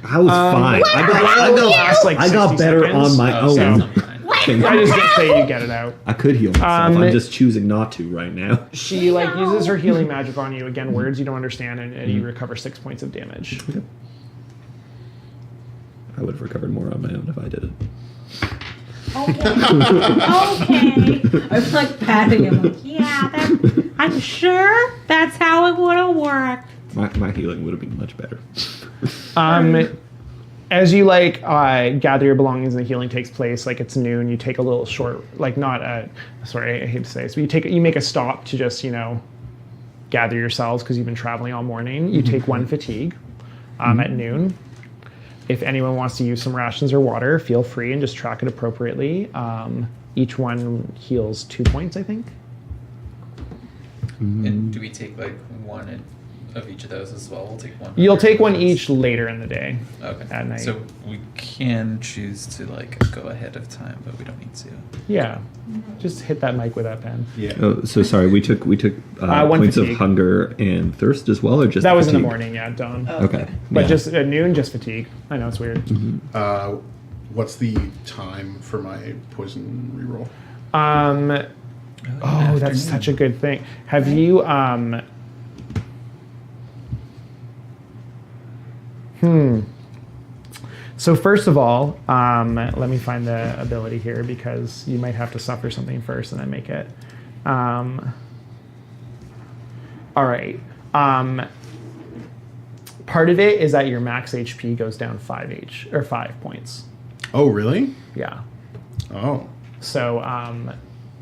I was fine. I got better on my Oh, so own. I'm fine. I just didn't say you get it out. I could heal myself. I'm just choosing not to right now. She uses her healing magic on you again. Words you don't understand, and you recover 6 points of damage. I would have recovered more on my own if I did it. Okay. I'm like patting him. Like, Yeah, I'm sure that's how it would have worked. My healing would have been much better. As you gather your belongings and the healing takes place, like it's noon, you take a little short, sorry, I hate to say this, but you make a stop to just, gather yourselves because you've been traveling all morning. You take 1 fatigue at noon. If anyone wants to use some rations or water, feel free and just track it appropriately. Each one heals 2 points, I think. And do we take like one of each of those as well? We'll take one. You'll take one minutes. each later in the day. Okay. At night. So we can choose to like go ahead of time, but we don't need to. Yeah. Just hit that mic with that pen. Yeah. Oh, so sorry. We took One points fatigue. of hunger and thirst as well, or just That was in the fatigue? morning, yeah, dawn. Okay. But yeah. just at noon, just fatigue. I know it's weird. What's the time for my poison reroll? Oh, that's such a good thing. Have you So first of all, let me find the ability here because you might have to suffer something first and then make it. All right. Part of it is that your max HP goes down 5 points. Oh, really? Yeah. Oh. So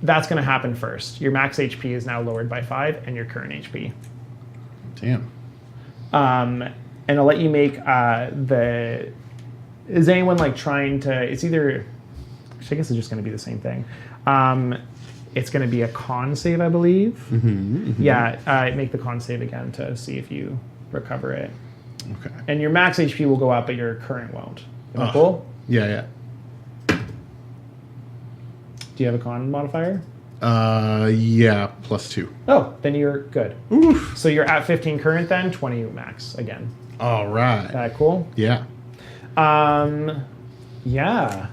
that's going to happen first. Your max HP is now lowered by 5 and your current HP. Damn. And I'll let you make the... Is anyone like trying to... It's either... I guess it's just going to be the same thing. It's going to be a con save, I believe. Yeah, make the con save again to see if you recover it. Okay. And your max HP will go up, but your current won't. Is that cool? Yeah, yeah. Do you have a con modifier? Yeah, +2. Oh, then you're good. Oof. So you're at 15 current then, 20 max again. All right. Cool? Yeah. Yeah.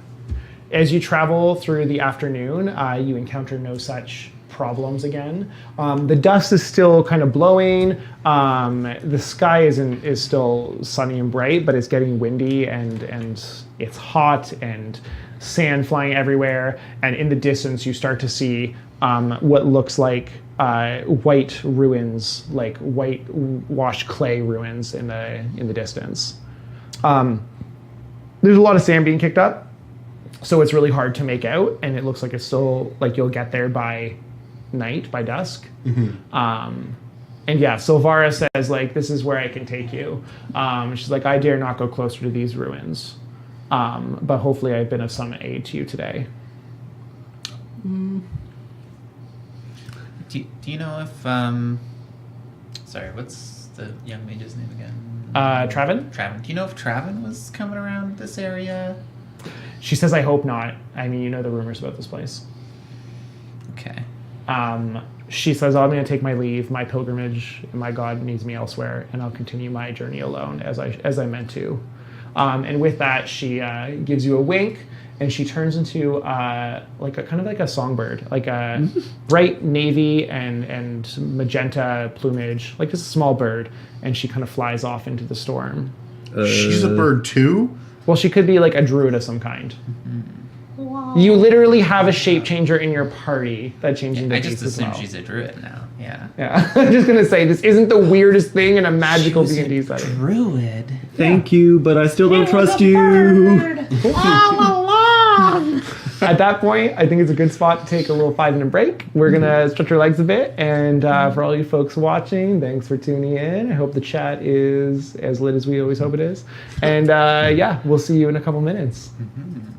As you travel through the afternoon, you encounter no such problems again. The dust is still kind of blowing. The sky is still sunny and bright, but it's getting windy and it's hot and sand flying everywhere. And in the distance, you start to see what looks like white ruins, like white washed clay ruins in the distance. There's a lot of sand being kicked up, so it's really hard to make out, and it looks like it's still like you'll get there by night, by dusk. And yeah, Silvara says like, this is where I can take you. She's like, I dare not go closer to these ruins, but hopefully I've been of some aid to you today. Do you know if sorry, what's the young mage's name again? Travin? Travin. Do you know if Travin was coming around this area? She says, I hope not. I mean, you know the rumors about this place. Okay. She says, I'm going to take my leave. My pilgrimage and my God needs me elsewhere, and I'll continue my journey alone as I meant to. And with that, she gives you a wink, and she turns into like a kind of like a songbird, like a bright navy and magenta plumage, like just a small bird, and she kind of flies off into the storm. She's a bird too? Well, she could be like a druid of some kind. You literally have a shape changer in your party that changes into I just beasts as assume well. she's a druid now. Yeah. Yeah, I'm just gonna say this isn't the weirdest thing in a magical She was D&D a setting. druid. Thank you, but I still don't trust you. All along. At that point, I think it's a good spot to take a little 5-minute break. We're gonna stretch our legs a bit, and for all you folks watching, thanks for tuning in. I hope the chat is as lit as we always hope it is. And yeah, we'll see you in a couple minutes. Mm-hmm.